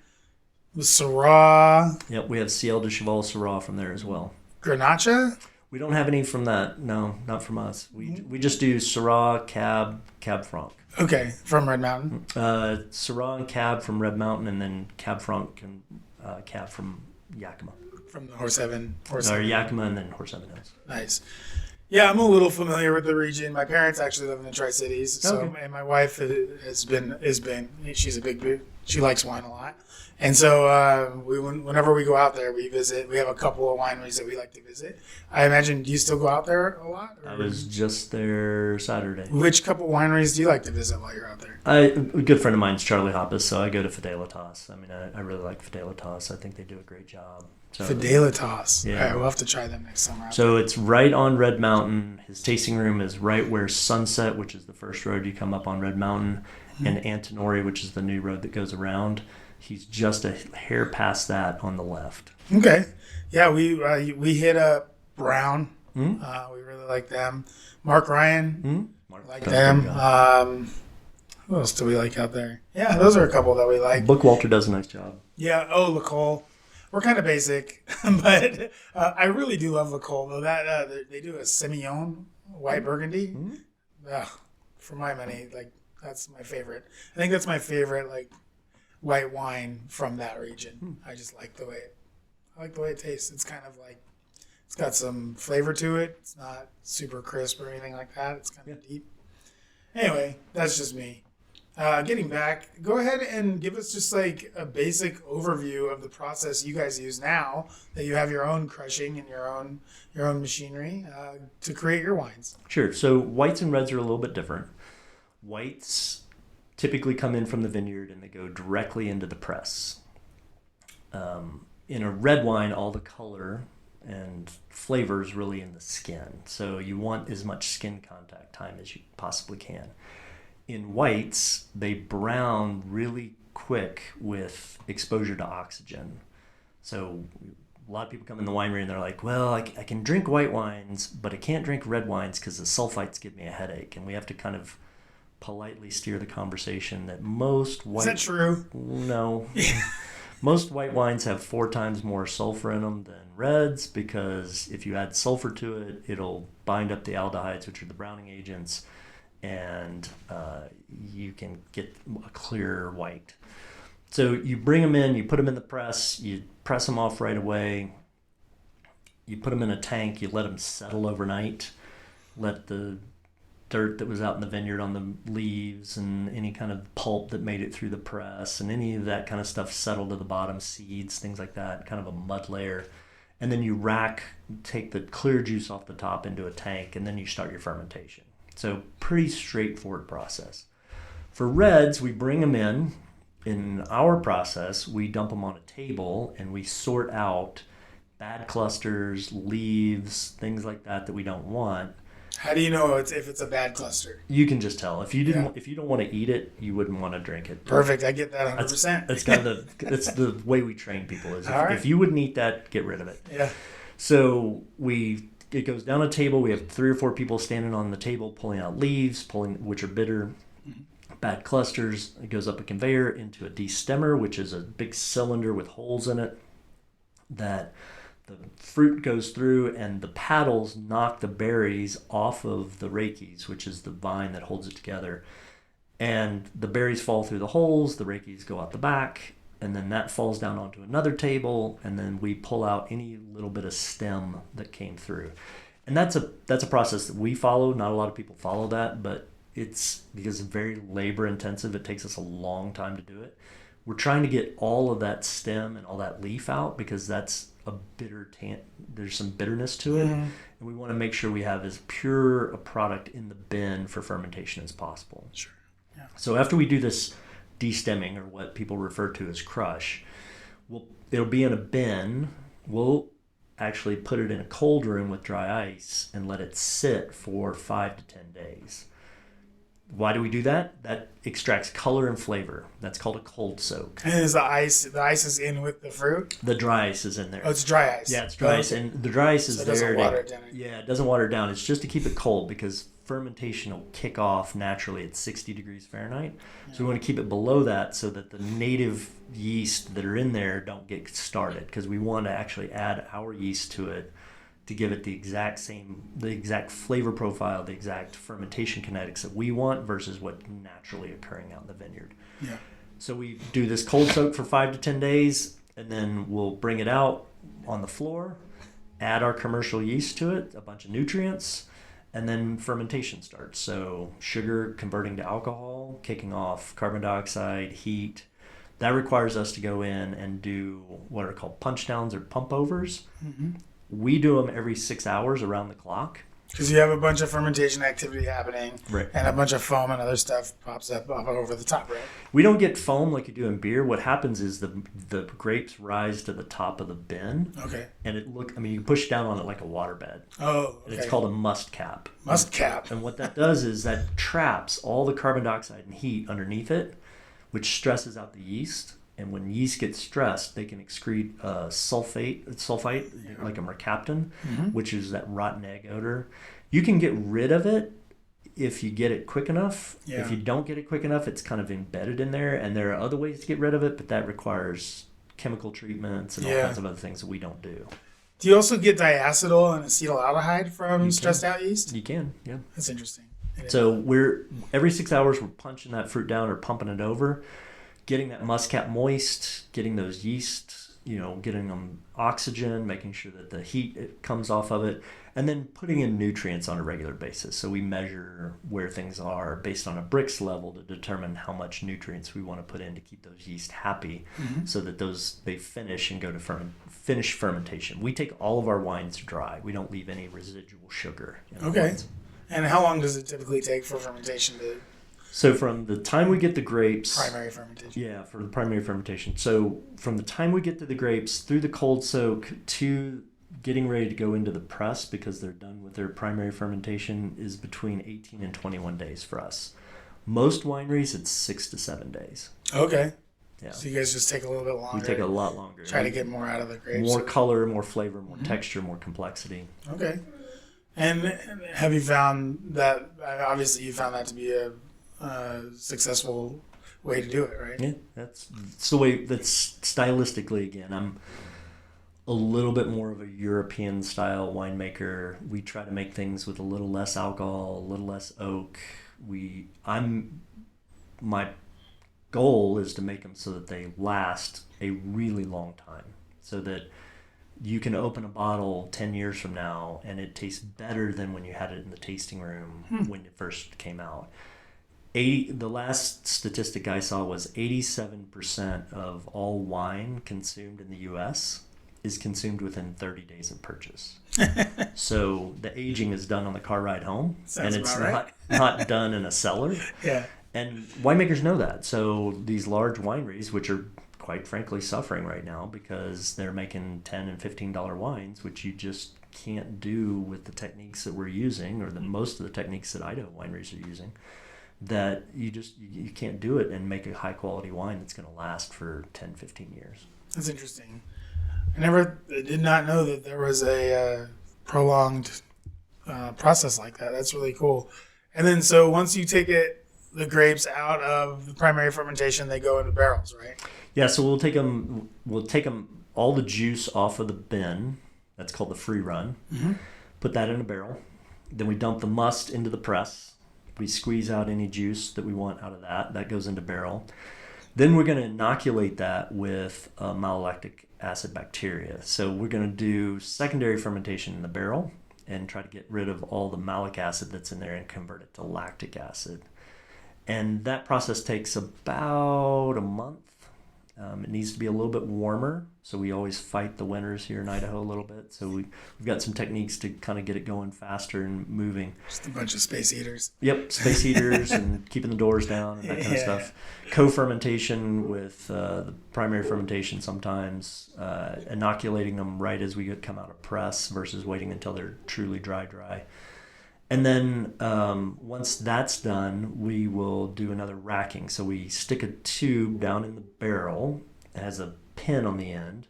Syrah. Yep, we have Ciel de Cheval Syrah from there as well. Grenache? We don't have any from that. No, not from us. We just do Syrah, Cab Franc. Okay, from Red Mountain. Syrah and Cab from Red Mountain, and then Cab Franc and Cab from Yakima. from the Horse Heaven. Or Yakima and then Horse Heaven Hills. Nice. Yeah, I'm a little familiar with the region. My parents actually live in the Tri-Cities, and my wife has been. She's she likes wine a lot, and so whenever we go out there, we visit. We have a couple of wineries that we like to visit. I imagine, do you still go out there a lot? I was just there Saturday. Which couple wineries do you like to visit while you're out there? A good friend of mine's Charlie Hoppus, so I go to Fidelitas. I mean, I really like Fidelitas. I think they do a great job. So, Fidelitas. Yeah. All right, we'll have to try them next summer. So it's right on Red Mountain. His tasting room is right where Sunset, which is the first road you come up on Red Mountain, and Antinori, which is the new road that goes around. He's just a hair past that on the left. Okay. Yeah, we hit up Brown. We really like them. Mark Ryan. Like them. Who else do we like out there? Yeah, those are a couple that we like. Bookwalter does a nice job. Yeah. Oh, LaCole. We're kind of basic, but I really do love LaCole, though. That they do a Semillon white Burgundy. For my money, like that's my favorite. I think that's my favorite, like white wine from that region. I just like the way it tastes. It's kind of like it's got some flavor to it. It's not super crisp or anything like that. It's kind of deep. Anyway, that's just me. Getting back, go ahead and give us just like a basic overview of the process you guys use now that you have your own crushing and your own machinery to create your wines. Sure. So whites and reds are a little bit different. Whites typically come in from the vineyard and they go directly into the press. In a red wine, all the color and flavor is really in the skin. So you want as much skin contact time as you possibly can. In whites, they brown really quick with exposure to oxygen. So a lot of people come in the winery and they're like, well, I can drink white wines, but I can't drink red wines because the sulfites give me a headache. And we have to kind of politely steer the conversation that most white... Is that true? No. Most white wines have 4 times more sulfur in them than reds because if you add sulfur to it, it'll bind up the aldehydes, which are the browning agents, and you can get a clearer white. So you bring them in, you put them in the press, you press them off right away, you put them in a tank, you let them settle overnight, let the dirt that was out in the vineyard on the leaves and any kind of pulp that made it through the press and any of that kind of stuff settle to the bottom, seeds, things like that, kind of a mud layer. And then you take the clear juice off the top into a tank, and then you start your fermentation. So pretty straightforward process. For reds, we bring them in. In our process, we dump them on a table and we sort out bad clusters, leaves, things like that we don't want. How do you know if it's a bad cluster? You can just tell. If you don't want to eat it, you wouldn't want to drink it. Perfect. I get that 100%. That's the way we train people is right. If you wouldn't eat that, get rid of it. Yeah. So it goes down a table. We have 3 or 4 people standing on the table pulling out leaves, which are bitter, bad clusters. It goes up a conveyor into a destemmer, which is a big cylinder with holes in it that the fruit goes through, and the paddles knock the berries off of the rachies, which is the vine that holds it together. And the berries fall through the holes, the rachies go out the back, and then that falls down onto another table, and then we pull out any little bit of stem that came through. And that's a process that we follow. Not a lot of people follow that, but it's because it's very labor intensive. It takes us a long time to do it. We're trying to get all of that stem and all that leaf out because that's a bitter there's some bitterness to it, and we want to make sure we have as pure a product in the bin for fermentation as possible. Sure. Yeah. So after we do this destemming, or what people refer to as crush, it'll be in a bin. We'll actually put it in a cold room with dry ice and let it sit for 5 to 10 days. Why do we do that? That extracts color and flavor. That's called a cold soak. And is the ice is in with the fruit? The dry ice is in there. Oh, it's dry ice. Yeah, it's dry ice. And the dry ice is there. It doesn't water it down. Yeah, it doesn't water it down. It's just to keep it cold because fermentation will kick off naturally at 60 degrees Fahrenheit. Yeah. So we want to keep it below that so that the native yeast that are in there don't get started, because we want to actually add our yeast to it to give it the exact flavor profile, the exact fermentation kinetics that we want versus what's naturally occurring out in the vineyard. Yeah. So we do this cold soak for 5 to 10 days. and then we'll bring it out on the floor, add our commercial yeast to it, a bunch of nutrients, and then fermentation starts. So sugar converting to alcohol, kicking off carbon dioxide, heat. That requires us to go in and do what are called punch downs or pump overs. Mm-hmm. We do them every 6 hours around the clock. Because you have a bunch of fermentation activity happening, right, and a bunch of foam and other stuff pops up over the top, right? We don't get foam like you do in beer. What happens is the grapes rise to the top of the bin. Okay. And you push down on it like a waterbed. Oh, okay. And it's called a must cap. Must cap. And what that does is that traps all the carbon dioxide and heat underneath it, which stresses out the yeast. And when yeast gets stressed, they can excrete sulfite, like a mercaptan, mm-hmm. which is that rotten egg odor. You can get rid of it if you get it quick enough. Yeah. If you don't get it quick enough, it's kind of embedded in there. And there are other ways to get rid of it, but that requires chemical treatments and all kinds of other things that we don't do. Do you also get diacetyl and acetaldehyde from stressed out yeast? You can, yeah. That's interesting. So every 6 hours, we're punching that fruit down or pumping it over, getting that must cap moist, getting those yeast, getting them oxygen, making sure that the heat comes off of it, and then putting in nutrients on a regular basis. So we measure where things are based on a Brix level to determine how much nutrients we want to put in to keep those yeast happy, mm-hmm. so that they finish and go to finish fermentation. We take all of our wines dry. We don't leave any residual sugar in our wines. And how long does it typically take for fermentation to... So from the time we get the grapes... Primary fermentation. Yeah, for the primary fermentation. So from the time we get to the grapes through the cold soak to getting ready to go into the press because they're done with their primary fermentation is between 18 and 21 days for us. Most wineries, it's 6 to 7 days. Okay. Yeah. So you guys just take a little bit longer. We take a lot longer. Try to get more out of the grapes. More color, more flavor, more mm-hmm. texture, more complexity. Okay. And have you found that, obviously you found that to be a successful way to do it, right? Yeah, that's the way. That's stylistically, again, I'm a little bit more of a European style winemaker. We try to make things with a little less alcohol, a little less oak. My goal is to make them so that they last a really long time, so that you can open a bottle 10 years from now and it tastes better than when you had it in the tasting room when it first came out. The last statistic I saw was 87% of all wine consumed in the U.S. is consumed within 30 days of purchase. So the aging is done on the car ride home. Sounds and it's right. not done in a cellar. Yeah. And winemakers know that. So these large wineries, which are quite frankly suffering right now because they're making $10 and $15 wines, which you just can't do with the techniques that we're using, or most of the techniques that Idaho wineries are using, that you can't do it and make a high quality wine that's going to last for 10, 15 years. That's interesting. I did not know that there was a prolonged process like that. That's really cool. And then so once you take the grapes out of the primary fermentation, they go into barrels, right? Yeah, so we'll take them all the juice off of the bin. That's called the free run. Mm-hmm. Put that in a barrel. Then we dump the must into the press. We squeeze out any juice that we want out of that. That goes into barrel. Then we're going to inoculate that with malolactic acid bacteria. So we're going to do secondary fermentation in the barrel and try to get rid of all the malic acid that's in there and convert it to lactic acid. And that process takes about a month. It needs to be a little bit warmer, so we always fight the winters here in Idaho a little bit. So we've got some techniques to kind of get it going faster and moving. Just a bunch of space heaters. Yep, space heaters and keeping the doors down and that kind of stuff. Co-fermentation with the primary fermentation sometimes, inoculating them right as we come out of press versus waiting until they're truly dry. And then once that's done, we will do another racking. So we stick a tube down in the barrel. It has a pin on the end,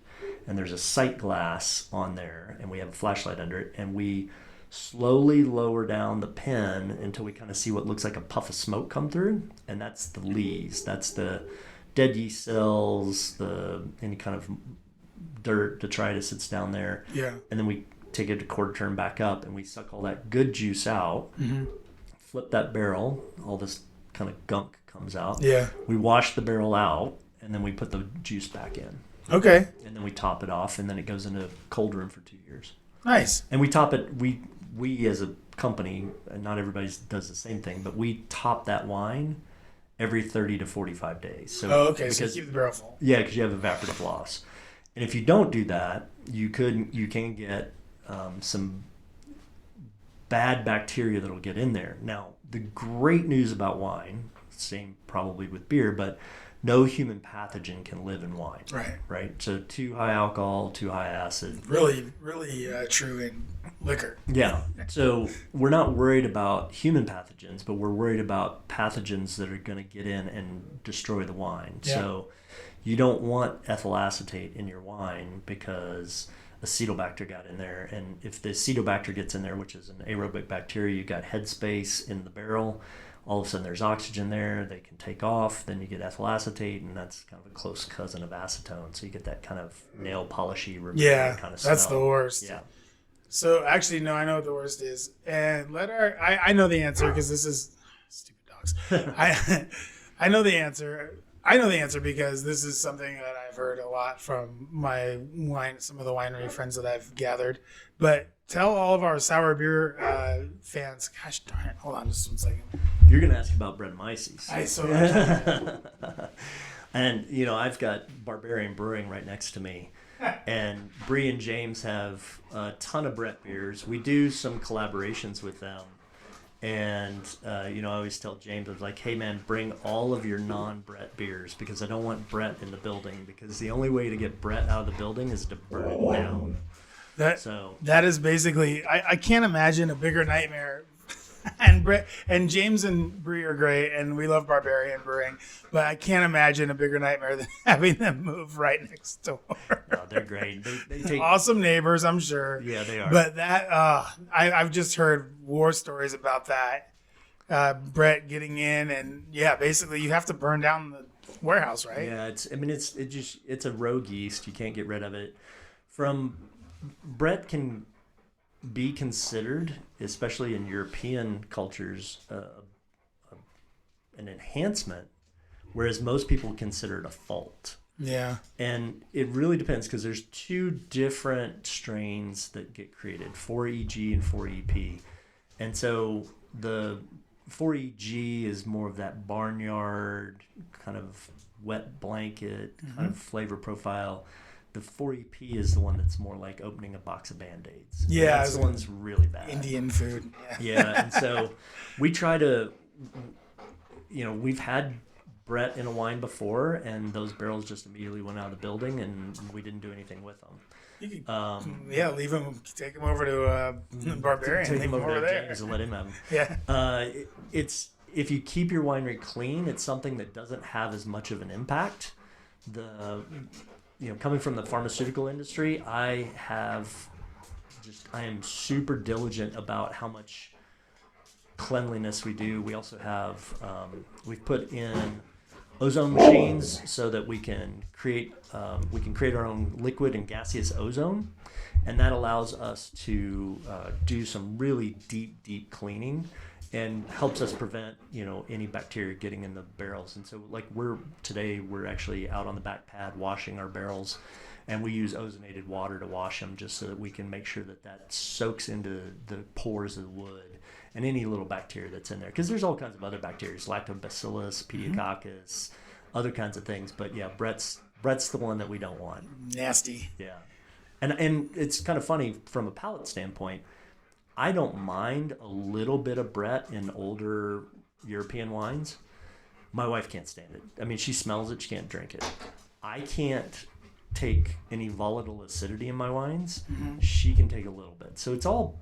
and there's a sight glass on there, and we have a flashlight under it. And we slowly lower down the pin until we kind of see what looks like a puff of smoke come through. And that's the lees. That's the dead yeast cells, any kind of dirt, detritus that's down there. Yeah. And then we take it a quarter turn back up, and we suck all that good juice out, mm-hmm. flip that barrel, all this kind of gunk comes out. Yeah. We wash the barrel out, and then we put the juice back in. Okay. And then we top it off, and then it goes into cold room for 2 years. Nice. And we top it. We as a company, and not everybody does the same thing, but we top that wine every 30 to 45 days. So okay. So you keep the barrel full. Yeah, because you have evaporative loss. And if you don't do that, you can get some bad bacteria that'll get in there. Now, the great news about wine, same probably with beer, but no human pathogen can live in wine. Right. So too high alcohol, too high acid. Really, really true in liquor. Yeah. So we're not worried about human pathogens, but we're worried about pathogens that are going to get in and destroy the wine. Yeah. So you don't want ethyl acetate in your wine because Acetobacter got in there. And if the Acetobacter gets in there, which is an aerobic bacteria, you got headspace in the barrel. All of a sudden there's oxygen there, they can take off, then you get ethyl acetate, and that's kind of a close cousin of acetone. So you get that kind of nail polishy kind of smell. That's the worst. Yeah. So actually, no, I know what the worst is. And I know the answer because this is stupid dogs. I know the answer. I know the answer because this is something that I've heard a lot from some of the winery friends that I've gathered. But tell all of our sour beer fans. Gosh darn it! Hold on, just 1 second. You're gonna ask about Brettanomyces. And I've got Barbarian Brewing right next to me, and Bree and James have a ton of Brett beers. We do some collaborations with them. And, I always tell James, I was like, hey, man, bring all of your non-Brett beers because I don't want Brett in the building because the only way to get Brett out of the building is to burn it down. That is basically, I can't imagine a bigger nightmare. And James and Bree are great, and we love Barbarian Brewing, but I can't imagine a bigger nightmare than having them move right next door. No, they're great. They take awesome neighbors, I'm sure. Yeah, they are. But that I've just heard war stories about that. Brett getting in, and basically you have to burn down the warehouse, right? Yeah, it's a rogue yeast. You can't get rid of it. Brett can be considered, especially in European cultures, an enhancement, whereas most people consider it a fault. Yeah. And it really depends because there's two different strains that get created, 4EG and 4EP. And so the 4EG is more of that barnyard kind of wet blanket kind of flavor profile. The 4EP is the one that's more like opening a box of Band-Aids. Yeah. That's the one that's really bad. Indian food. Yeah. And so we try to, we've had Brett in a wine before, and those barrels just immediately went out of the building, and we didn't do anything with them. You could, leave them, take them over to Barbarian. Take them over to James and let him have them. Yeah. It's if you keep your winery clean, it's something that doesn't have as much of an impact. Coming from the pharmaceutical industry, I am super diligent about how much cleanliness we do. We also have, we've put in ozone machines so that we can create our own liquid and gaseous ozone, and that allows us to do some really deep cleaning and helps us prevent any bacteria getting in the barrels. And so we're actually out on the back pad washing our barrels, and we use ozonated water to wash them just so that we can make sure that soaks into the pores of the wood and any little bacteria that's in there, because there's all kinds of other bacteria, lactobacillus, pediococcus, other kinds of things. But yeah, Brett's the one that we don't want. Nasty. Yeah. And it's kind of funny from a palate standpoint. I don't mind a little bit of Brett in older European wines. My wife can't stand it. I mean, she smells it, she can't drink it. I can't take any volatile acidity in my wines. She can take a little bit. So it's all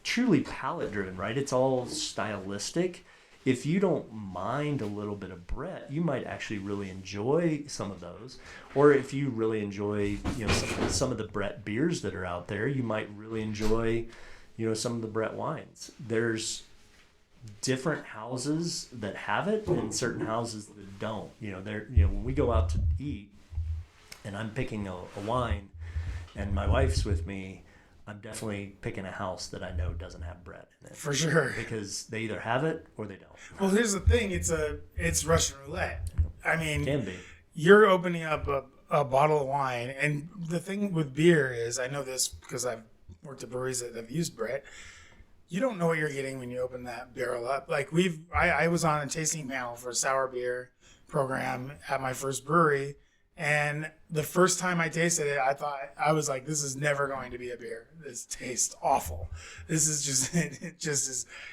truly palate driven, right? It's all stylistic. If you don't mind a little bit of Brett, you might actually really enjoy some of those. Or if you really enjoy, some of the Brett beers that are out there, you might really enjoy some of the Brett wines. There's different houses that have it and certain houses that don't. When we go out to eat and I'm picking a wine and my wife's with me, I'm definitely picking a house that I know doesn't have Brett in it. For sure. Because they either have it or they don't. Well, here's the thing. It's Russian roulette. I mean, can be. You're opening up a bottle of wine, and the thing with beer is, I know this because I've worked at breweries that have used Brett. You don't know what you're getting when you open that barrel up. Like I was on a tasting panel for a sour beer program at my first brewery, and the first time I tasted it, I was like, this is never going to be a beer. This tastes awful. This is just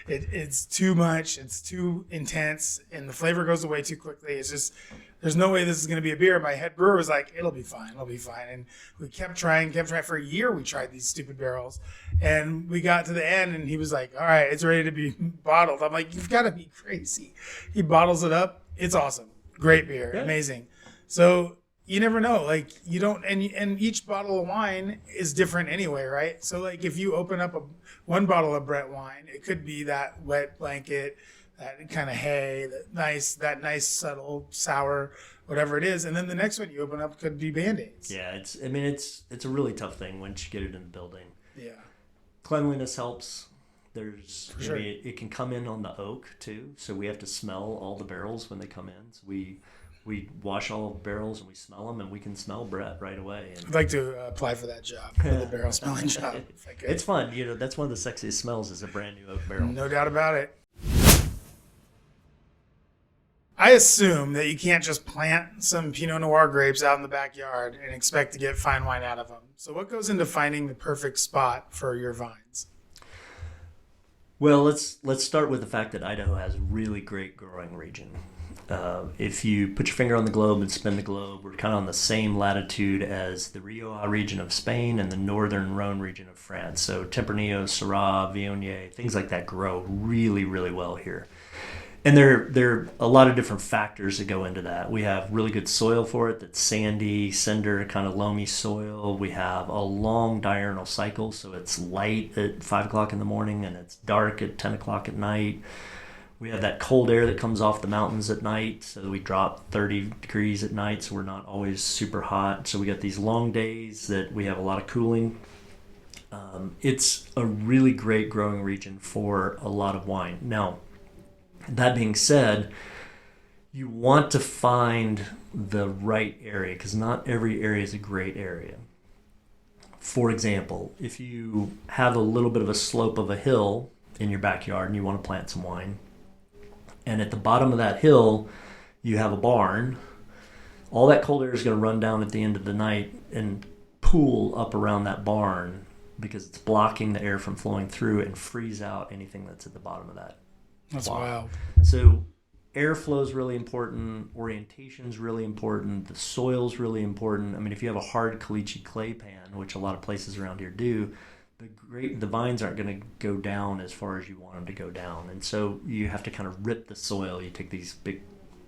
it's too much. It's too intense, and the flavor goes away too quickly. It's just there's no way this is going to be a beer. My head brewer was like, it'll be fine. And we kept trying for a year. We tried these stupid barrels, and we got to the end, and he was like, all right, it's ready to be bottled. I'm like, you've got to be crazy. He bottles it up. It's awesome. Great beer. Yeah. Amazing. So you never know. Like you don't, and each bottle of wine is different anyway, right? So like if you open up one bottle of Brett wine, it could be that wet blanket, that kind of hay, that nice subtle sour, whatever it is, and then the next one you open up could be Band-Aids. Yeah, it's a really tough thing once you get it in the building. Yeah, cleanliness helps. Sure. It can come in on the oak too, so we have to smell all the barrels when they come in. So we wash all the barrels and we smell them, and we can smell Brett right away. And I'd like to apply for that job, for the barrel smelling job. It's fun. That's one of the sexiest smells is a brand new oak barrel. No doubt about it. I assume that you can't just plant some Pinot Noir grapes out in the backyard and expect to get fine wine out of them. So what goes into finding the perfect spot for your vines? Well, let's start with the fact that Idaho has a really great growing region. If you put your finger on the globe and spin the globe, we're kind of on the same latitude as the Rioja region of Spain and the northern Rhone region of France. So Tempranillo, Syrah, Viognier, things like that grow really, really well here. And there are a lot of different factors that go into that. We have really good soil for it that's sandy, cinder, kind of loamy soil. We have a long diurnal cycle, so it's light at 5 o'clock in the morning and it's dark at 10 o'clock at night. We have that cold air that comes off the mountains at night, so we drop 30 degrees at night, so we're not always super hot. So we got these long days that we have a lot of cooling. It's a really great growing region for a lot of wine. Now, that being said, you want to find the right area because not every area is a great area. For example, if you have a little bit of a slope of a hill in your backyard and you want to plant some wine, and at the bottom of that hill you have a barn, all that cold air is going to run down at the end of the night and pool up around that barn because it's blocking the air from flowing through it and freeze out anything that's at the bottom of that. That's wild. So airflow is really important. Orientation is really important. The soil is really important. I mean, if you have a hard caliche clay pan, which a lot of places around here do, the vines aren't going to go down as far as you want them to go down. And so you have to kind of rip the soil. You take these big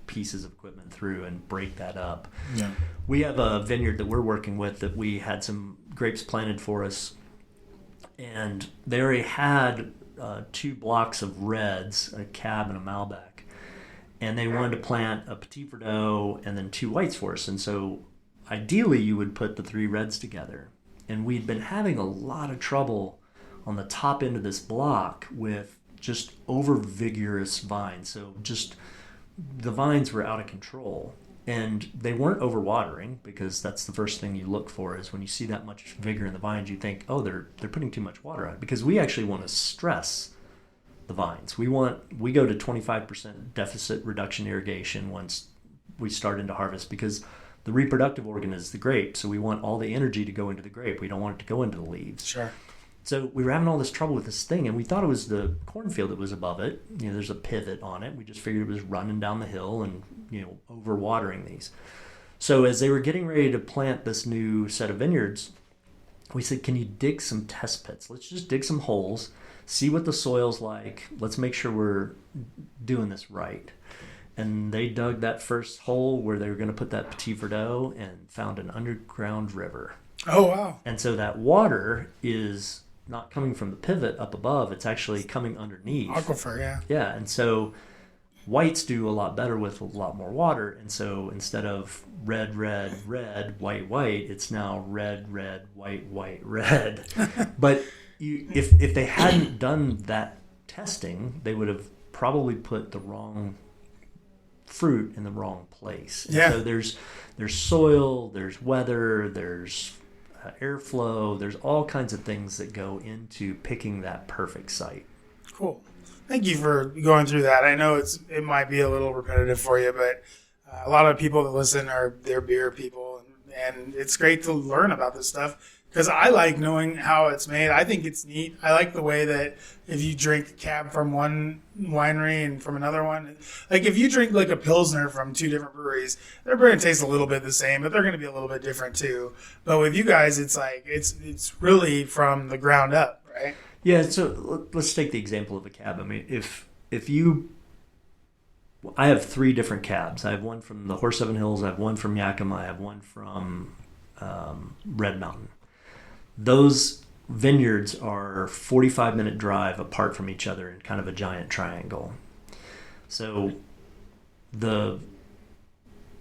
pieces of equipment through and break that up. Yeah. We have a vineyard that we're working with that we had some grapes planted for us. And they already had 2 blocks of reds, a Cab and a Malbec, and they wanted to plant a Petit Verdot and then 2 whites for us. And so ideally you would put the 3 reds together. And we'd been having a lot of trouble on the top end of this block with just over vigorous vines. So just the vines were out of control. And they weren't overwatering because that's the first thing you look for is when you see that much vigor in the vines, you think, oh, they're putting too much water on it. Because we actually want to stress the vines. We go to 25% deficit reduction irrigation once we start into harvest because the reproductive organ is the grape. So we want all the energy to go into the grape. We don't want it to go into the leaves. Sure. So we were having all this trouble with this thing, and we thought it was the cornfield that was above it. There's a pivot on it. We just figured it was running down the hill and, overwatering these. So as they were getting ready to plant this new set of vineyards, we said, can you dig some test pits? Let's just dig some holes, see what the soil's like. Let's make sure we're doing this right. And they dug that first hole where they were going to put that Petit Verdot and found an underground river. Oh, wow. And so that water is not coming from the pivot up above, it's actually coming underneath. Aquifer, yeah. Yeah, and so whites do a lot better with a lot more water, and so instead of red, red, red, white, white, it's now red, red, white, white, red. But if they hadn't done that testing, they would have probably put the wrong fruit in the wrong place. And Yeah. so there's soil, there's weather, there's airflow, there's all kinds of things that go into picking that perfect site. Cool. Thank you for going through that. I know it might be a little repetitive for you, but a lot of people that listen they're beer people, and it's great to learn about this stuff because I like knowing how it's made. I think it's neat. I like the way that if you drink cab from one winery and from another one, like if you drink like a Pilsner from two different breweries, they're going to taste a little bit the same, but they're going to be a little bit different too. But with you guys, it's like it's really from the ground up, right? Yeah, so let's take the example of a cab. I mean, I have 3 different cabs. I have one from the Horse Seven Hills, I have one from Yakima, I have one from Red Mountain. Those vineyards are 45-minute drive apart from each other in kind of a giant triangle. So the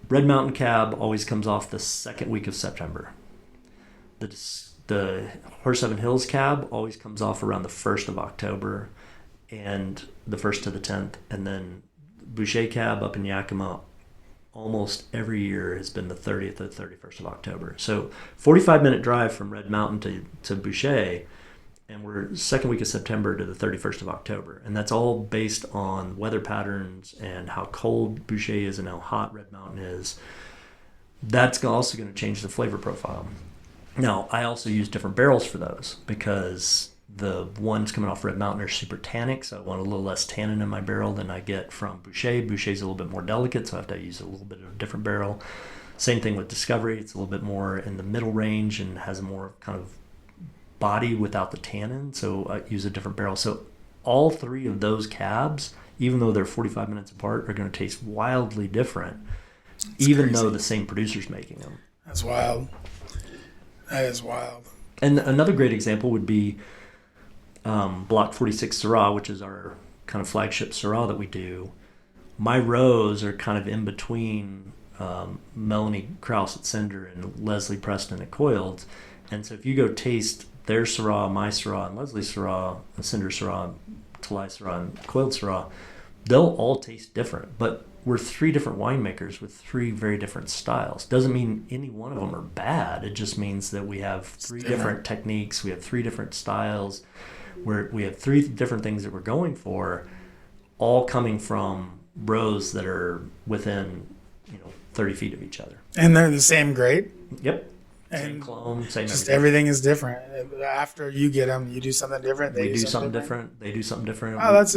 Red Mountain cab always comes off the second week of September. The Horse Seven Hills cab always comes off around the 1st of October and the 1st to the 10th. And then Boucher cab up in Yakima almost every year has been the 30th or 31st of October. So 45-minute drive from Red Mountain to Boucher, and we're second week of September to the 31st of October. And that's all based on weather patterns and how cold Boucher is and how hot Red Mountain is. That's also going to change the flavor profile. Now, I also use different barrels for those because the ones coming off Red Mountain are super tannic, so I want a little less tannin in my barrel than I get from Boucher. Boucher's a little bit more delicate, so I have to use a little bit of a different barrel. Same thing with Discovery. It's a little bit more in the middle range and has a more kind of body without the tannin, so I use a different barrel. So all 3 of those cabs, even though they're 45 minutes apart, are going to taste wildly different, even though the same producer's making them. That's wild. That is wild. And another great example would be Block 46 Syrah, which is our kind of flagship Syrah that we do. My rows are kind of in between Melanie Krause at Cinder and Leslie Preston at Coiled. And so if you go taste their Syrah, my Syrah, and Leslie's Syrah, Cinder Syrah, Telaya Syrah, and Coiled Syrah, they'll all taste different. But we're 3 different winemakers with 3 very different styles. Doesn't mean any one of them are bad. It just means that we have 3 different techniques. We have 3 different styles. We have 3 different things that we're going for, all coming from rows that are within 30 feet of each other. And they're the same grade? Yep. And same clone, same just everything is different. After you get them, you do something different. We do something different. They do something different. Oh, that's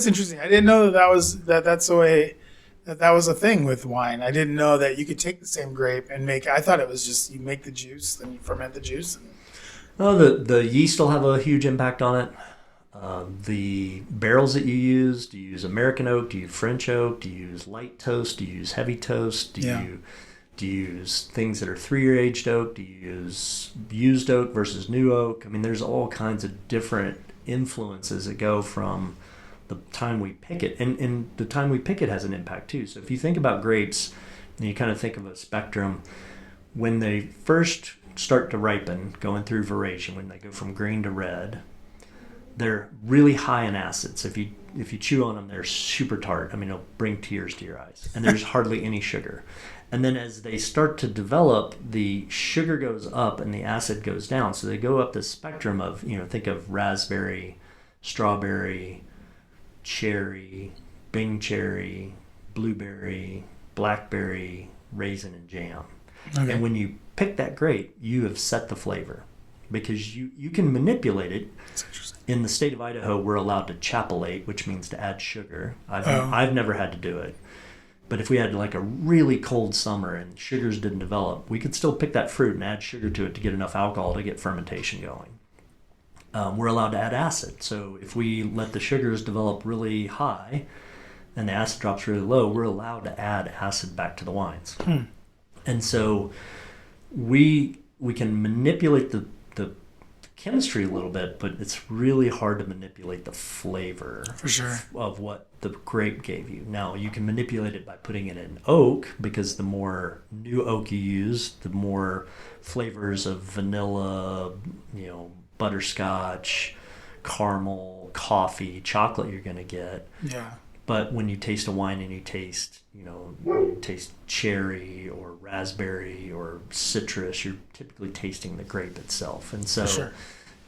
interesting. I didn't know that's the way that was a thing with wine. I didn't know that you could take the same grape and make. I thought it was just you make the juice, then you ferment the juice. No, the yeast will have a huge impact on it. The barrels that you use, do you use American oak? Do you use French oak? Do you use light toast? Do you use heavy toast? Do you use things that are 3-year aged oak? Do you use used oak versus new oak? I mean, there's all kinds of different influences that go from the time we pick it. And the time we pick it has an impact too. So if you think about grapes, and you kind of think of a spectrum, when they first start to ripen, going through veraison, when they go from green to red, they're really high in acid. So if you chew on them, they're super tart. I mean, it'll bring tears to your eyes. And there's hardly any sugar. And then as they start to develop, the sugar goes up and the acid goes down. So they go up the spectrum of, think of raspberry, strawberry, cherry, Bing cherry, blueberry, blackberry, raisin, and jam. Okay. And when you pick that grape, you have set the flavor because you can manipulate it. In the state of Idaho, we're allowed to chapelate, which means to add sugar. I've never had to do it. But if we had like a really cold summer and sugars didn't develop, we could still pick that fruit and add sugar to it to get enough alcohol to get fermentation going. We're allowed to add acid. So if we let the sugars develop really high and the acid drops really low, we're allowed to add acid back to the wines. And so we can manipulate the chemistry a little bit, but it's really hard to manipulate the flavor for sure of what the grape gave you. Now, you can manipulate it by putting it in oak, because the more new oak you use, the more flavors of vanilla, butterscotch, caramel, coffee, chocolate you're going to get. Yeah. But when you taste a wine and you taste, you taste cherry or raspberry or citrus, you're typically tasting the grape itself. And so, Sure.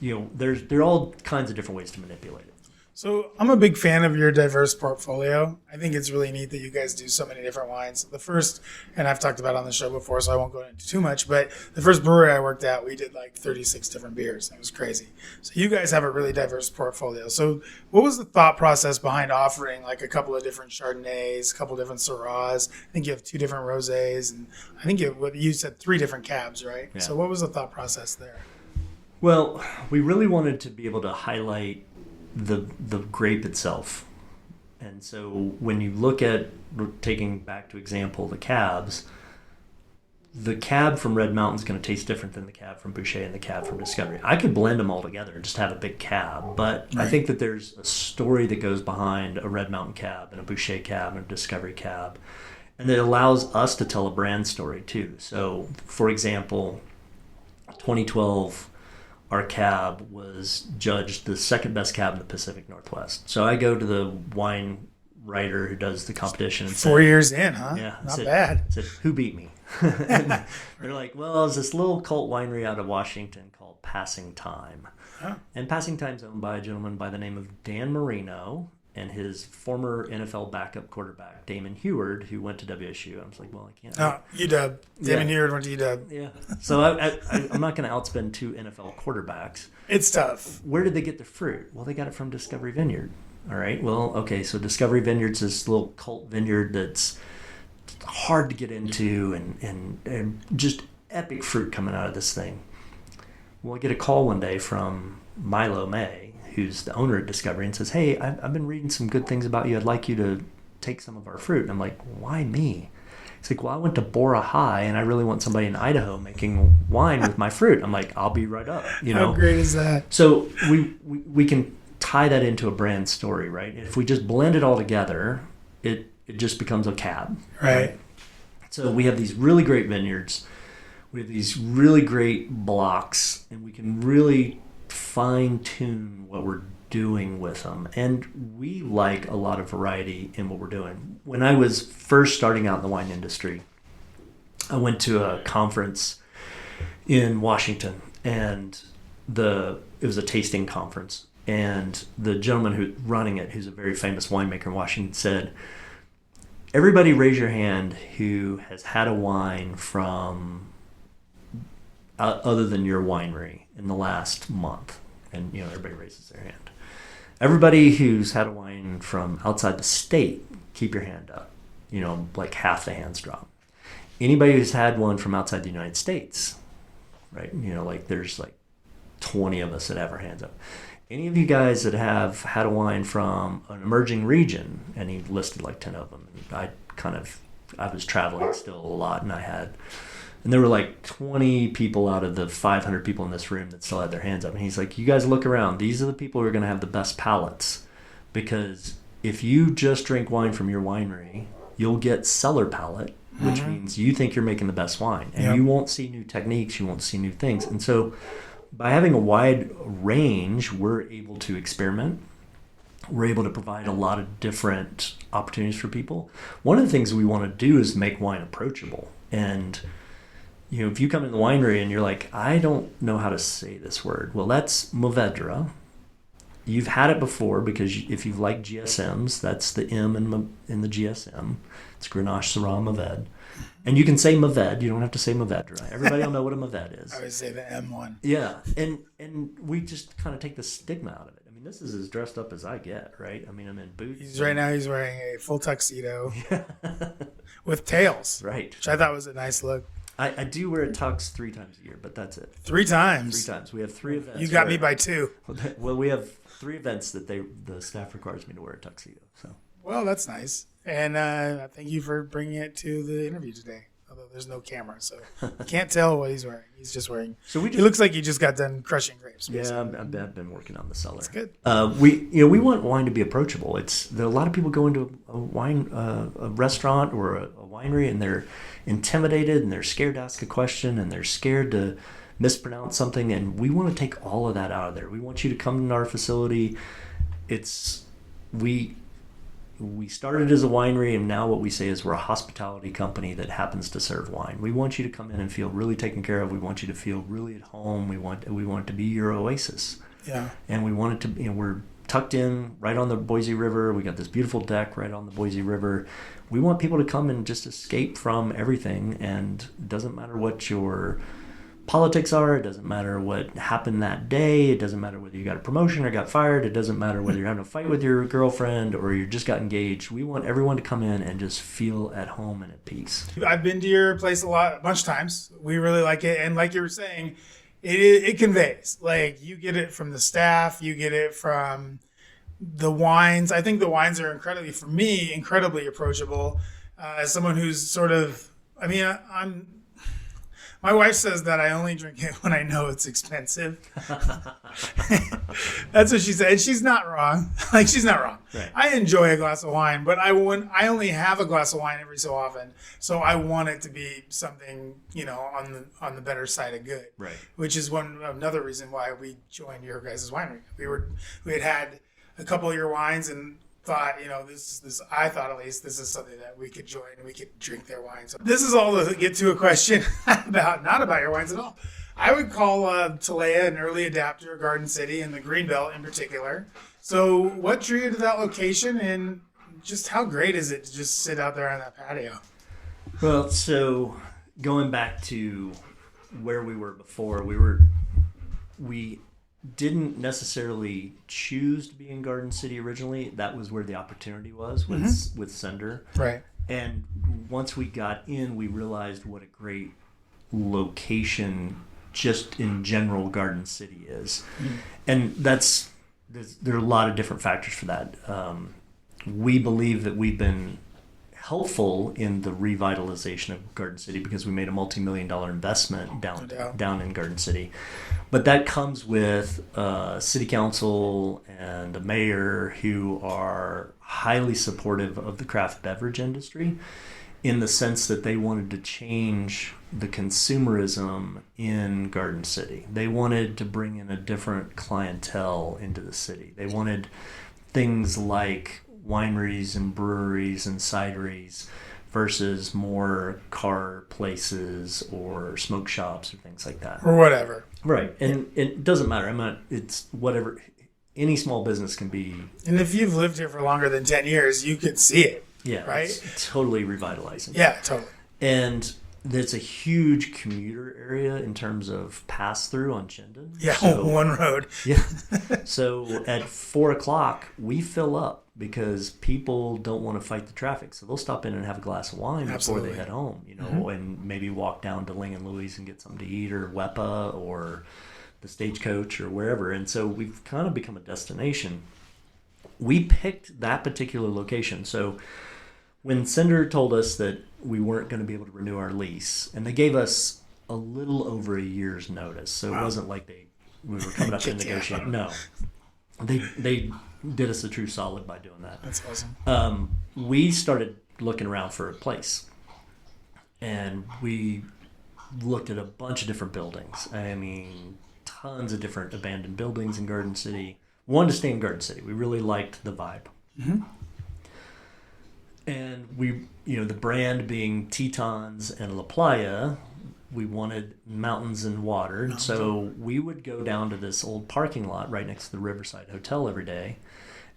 there are all kinds of different ways to manipulate it. So I'm a big fan of your diverse portfolio. I think it's really neat that you guys do so many different wines. The first, and I've talked about it on the show before, so I won't go into too much, but the first brewery I worked at, we did like 36 different beers. It was crazy. So you guys have a really diverse portfolio. So what was the thought process behind offering like a couple of different Chardonnays, a couple of different Syrahs? I think you have 2 different Rosés, and I think you said 3 different cabs, right? Yeah. So what was the thought process there? Well, we really wanted to be able to highlight the grape itself. And so when you look at, taking back to example, the cabs, the cab from Red Mountain is going to taste different than the cab from Boucher and the cab from Discovery. I could blend them all together and just have a big cab, but right. I think that there's a story that goes behind a Red Mountain cab and a Boucher cab and a Discovery cab, and it allows us to tell a brand story too. So, for example, 2012, our cab was judged the second best cab in the Pacific Northwest. So I go to the wine writer who does the competition and 4 years in, huh? Yeah. Not bad. I said, who beat me? And they're like, well, it's this little cult winery out of Washington called Passing Time. Huh. And Passing Time's owned by a gentleman by the name of Dan Marino and his former NFL backup quarterback, Damon Heward, who went to WSU. I was like, well, I can't. Oh, UW. Damon Heward went to UW. Yeah. So I'm not going to outspend 2 NFL quarterbacks. It's tough. Where did they get the fruit? Well, they got it from Discovery Vineyard. All right. Well, okay. So Discovery Vineyard's this little cult vineyard that's hard to get into and just epic fruit coming out of this thing. Well, I get a call one day from Milo May, who's the owner of Discovery, and says, hey, I've been reading some good things about you. I'd like you to take some of our fruit. And I'm like, why me? He's like, well, I went to Bora High, and I really want somebody in Idaho making wine with my fruit. I'm like, I'll be right up. How great is that? So we can tie that into a brand story, right? If we just blend it all together, it just becomes a cab. Right. So we have these really great vineyards. We have these really great blocks, and we can really fine-tune what we're doing with them. And we like a lot of variety in what we're doing. When I was first starting out in the wine industry, I went to a conference in Washington, and it was a tasting conference. And the gentleman who's running it, who's a very famous winemaker in Washington, said, everybody raise your hand who has had a wine from other than your winery in the last month. And, everybody raises their hand. Everybody who's had a wine from outside the state, keep your hand up. Like half the hands drop. Anybody who's had one from outside the United States, right? Like there's like 20 of us that have our hands up. Any of you guys that have had a wine from an emerging region, and he listed like 10 of them. And I was traveling still a lot, and there were like 20 people out of the 500 people in this room that still had their hands up. And he's like, you guys look around. These are the people who are going to have the best palates. Because if you just drink wine from your winery, you'll get cellar palate, which means you think you're making the best wine. And you won't see new techniques. You won't see new things. And so by having a wide range, we're able to experiment. We're able to provide a lot of different opportunities for people. One of the things we want to do is make wine approachable. And if you come in the winery and you're like, I don't know how to say this word. Well, that's Mourvèdre. You've had it before because if you've liked GSMs, that's the M in the GSM. It's Grenache, Syrah, Mourvèdre. And you can say Mourvèdre. You don't have to say Mourvèdre. Everybody will know what a Mourvèdre is. I would say the M1. Yeah. And we just kind of take the stigma out of it. I mean, this is as dressed up as I get, right? I mean, I'm in boots. Right now he's wearing a full tuxedo with tails. Right. Which I thought was a nice look. I do wear a tux 3 times a year, but that's it. 3 times? 3 times. We have 3 events. You got me by 2. Well, we have 3 events that the staff requires me to wear a tuxedo. So. Well, that's nice. And thank you for bringing it to the interview today. Although there's no camera, so you can't tell what he's wearing. He's just wearing. So he looks like he just got done crushing grapes. Basically. Yeah, I've been working on the cellar. That's good. We want wine to be approachable. A lot of people go into a restaurant or a winery and they're intimidated and they're scared to ask a question and they're scared to mispronounce something. And we want to take all of that out of there. We want you to come to our facility. we started as a winery, and now what we say is we're a hospitality company that happens to serve wine. We want you to come in and feel really taken care of. We want you to feel really at home. We want it to be your oasis. Yeah. And we want it to, we're tucked in right on the Boise River. We got this beautiful deck right on the Boise River. We want people to come and just escape from everything, and it doesn't matter what your politics are. It doesn't matter what happened that day. It doesn't matter whether you got a promotion or got fired. It doesn't matter whether you're having a fight with your girlfriend or you just got engaged. We want everyone to come in and just feel at home and at peace. I've been to your place a bunch of times. We really like it. And like you were saying, it conveys. Like, you get it from the staff. You get it from the wines. I think the wines are incredibly approachable. As someone who's sort of, my wife says that I only drink it when I know it's expensive. That's what she said. And she's not wrong. She's not wrong. Right. I enjoy a glass of wine, but I only have a glass of wine every so often. So I want it to be something, on the better side of good. Right. Which is another reason why we joined your guys' winery. We had a couple of your wines and thought, this I thought at least this is something that we could join and we could drink their wine. So this is all to get to a question not about your wines at all. I would call Telaya an early adapter, Garden City, and the Greenbelt in particular. So what drew you to that location, and just how great is it to just sit out there on that patio? Well, so going back to where we were before, we didn't necessarily choose to be in Garden City originally. That was where the opportunity was with Sender. Right. And once we got in, we realized what a great location just in general Garden City is. And there are a lot of different factors for that. We believe that we've been helpful in the revitalization of Garden City because we made a multi-million-dollar investment down in Garden City. But that comes with city council and a mayor who are highly supportive of the craft beverage industry in the sense that they wanted to change the consumerism in Garden City. They wanted to bring in a different clientele into the city. They wanted things like wineries and breweries and cideries versus more car places or smoke shops or things like that. Or whatever. Right. And it doesn't matter. It's whatever. Any small business can be. And if you've lived here for longer than 10 years, you could see it. Yeah. Right? It's totally revitalizing. Yeah, totally. And there's a huge commuter area in terms of pass through on Chinden. Yeah, one road. Yeah. So at 4:00, we fill up because people don't want to fight the traffic. So they'll stop in and have a glass of wine before they head home, and maybe walk down to Ling and Louie's and get something to eat, or Wepa or the Stagecoach or wherever. And so we've kind of become a destination. We picked that particular location. So when Sender told us that we weren't going to be able to renew our lease, and they gave us a little over a year's notice, so it wasn't like we were coming up to negotiate. No, they did us a true solid by doing that. That's awesome. We started looking around for a place, and we looked at a bunch of different buildings. Tons of different abandoned buildings in Garden City. We wanted to stay in Garden City. We really liked the vibe. Mm-hmm. And we, the brand being Tetons and La Playa, we wanted mountains and water. So we would go down to this old parking lot right next to the Riverside Hotel every day,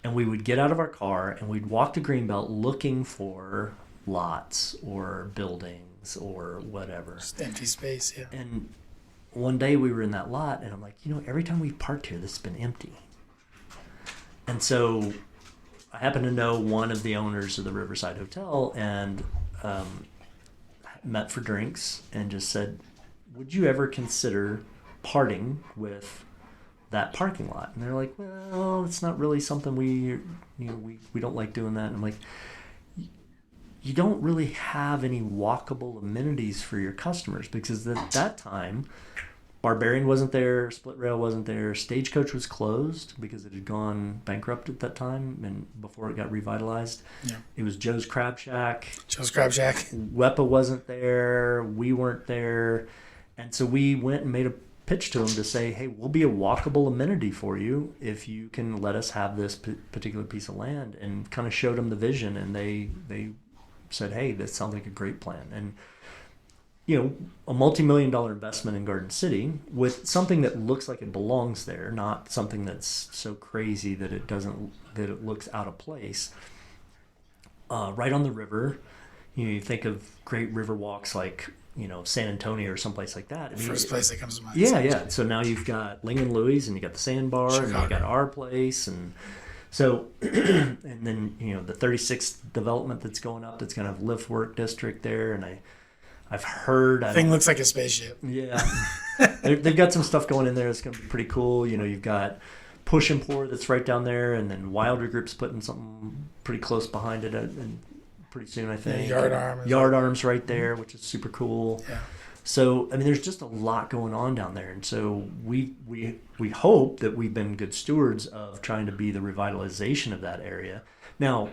and we would get out of our car and we'd walk to Greenbelt looking for lots or buildings or whatever. Just empty space, yeah. And one day we were in that lot, and I'm like, every time we've parked here, this has been empty. And so I happen to know one of the owners of the Riverside Hotel, and met for drinks and just said, would you ever consider parting with that parking lot? And they're like, well, it's not really something we don't like doing that. And I'm like, you don't really have any walkable amenities for your customers, because at that time, Barbarian wasn't there, Split Rail wasn't there, Stagecoach was closed because it had gone bankrupt at that time and before it got revitalized. Yeah. It was Joe's Crab Shack. Wepa wasn't there, we weren't there. And so we went and made a pitch to them to say, hey, we'll be a walkable amenity for you if you can let us have this particular piece of land, and kind of showed them the vision. And they said, hey, that sounds like a great plan. And, a multi-million-dollar investment in Garden City with something that looks like it belongs there, not something that's so crazy that it looks out of place. Right on the river. You think of great river walks like, San Antonio or someplace like that. First place that comes to mind. Yeah. So now you've got Ling and Louie's, and you got the Sandbar, Chicago. And you got our place, and so, and then the 36th development that's going up, that's going to have lift work district there, and I've heard thing looks like a spaceship. Yeah, they've got some stuff going in there that's going to be pretty cool. You've got Push and Pour that's right down there, and then Wilder Group's putting something pretty close behind it, and pretty soon, I think. Yard Arms right there, which is super cool. Yeah. So, there's just a lot going on down there. And so we hope that we've been good stewards of trying to be the revitalization of that area. Now,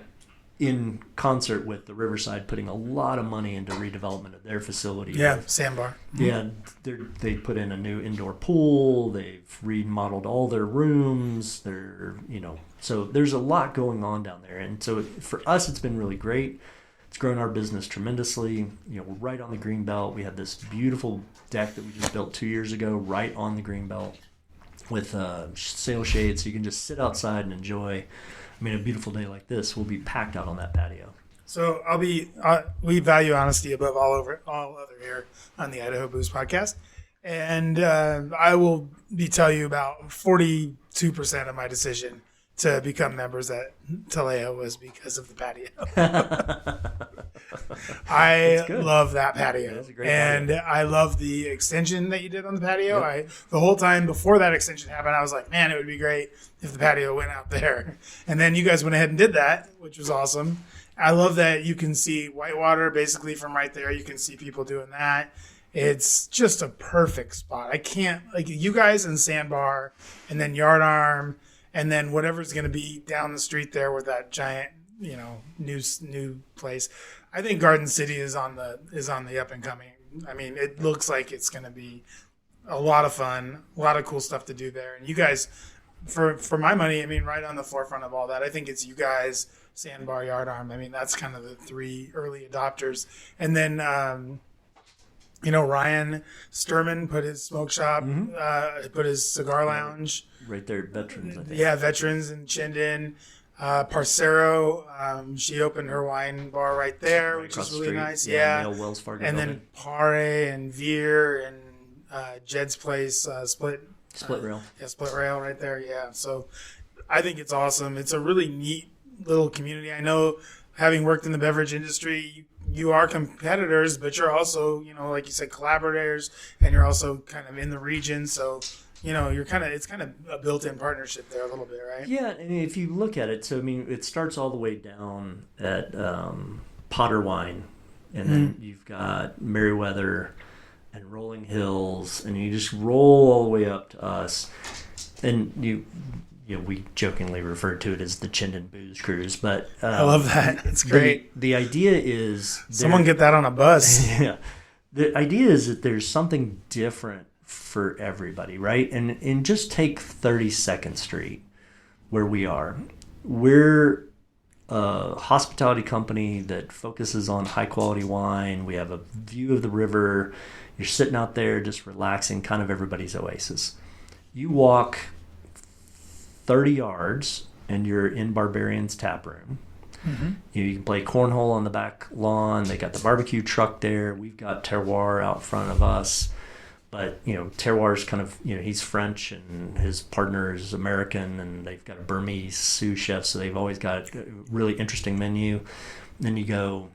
in concert with the Riverside putting a lot of money into redevelopment of their facility. Yeah, Sandbar. Yeah, they put in a new indoor pool. They've remodeled all their rooms. So there's a lot going on down there. And so for us, it's been really great. It's grown our business tremendously. We're right on the Greenbelt. We had this beautiful deck that we just built 2 years ago right on the Greenbelt with sail shades, so you can just sit outside and enjoy. A beautiful day like this, we'll be packed out on that patio. So we value honesty above all other here on the Idaho Booze Podcast. And I will tell you about 42% of my decision to become members at Telaya was because of the patio. I love that patio. And patio. I love the extension that you did on the patio. Yep. The whole time before that extension happened, I was like, man, it would be great if the patio went out there. And then you guys went ahead and did that, which was awesome. I love that you can see Whitewater basically from right there. You can see people doing that. It's just a perfect spot. I can't, you guys and Sandbar and then Yard Arm and then whatever's going to be down the street there with that giant, new place. I think Garden City is on the up and coming. It looks like it's going to be a lot of fun, a lot of cool stuff to do there. And you guys, for my money, right on the forefront of all that, I think it's you guys, Sandbar, Yard Arm. That's kind of the three early adopters. And then, Ryan Sturman put his smoke shop, put his cigar lounge. Right there at Veterans, I think. Yeah, Veterans in Chinden. Parcero, she opened her wine bar right there, which is really nice. Yeah. Wells Fargo and building. Then Pare and Veer and Jed's place, Split Rail. Split Rail right there. Yeah. So I think it's awesome. It's a really neat little community. I know, having worked in the beverage industry, you are competitors, but you're also, like you said, collaborators, and you're also kind of in the region. So, it's kind of a built-in partnership there a little bit, right? Yeah, if you look at it, so it starts all the way down at Potter Wine, and then you've got Meriwether and Rolling Hills, and you just roll all the way up to us, and we jokingly refer to it as the Chinden Booze Cruise, but I love that. It's great. The idea is someone get that on a bus. Yeah, the idea is that there's something different for everybody, right? And just take 32nd Street, where we are. We're a hospitality company that focuses on high quality wine. We have a view of the river. You're sitting out there just relaxing, kind of everybody's oasis. You walk 30 yards and you're in Barbarian's Tap Room. Mm-hmm. You can play cornhole on the back lawn. They got the barbecue truck there. We've got Terroir out front of us. But, Terroir's kind of, he's French and his partner is American, and they've got a Burmese sous chef, so they've always got a really interesting menu. Then you go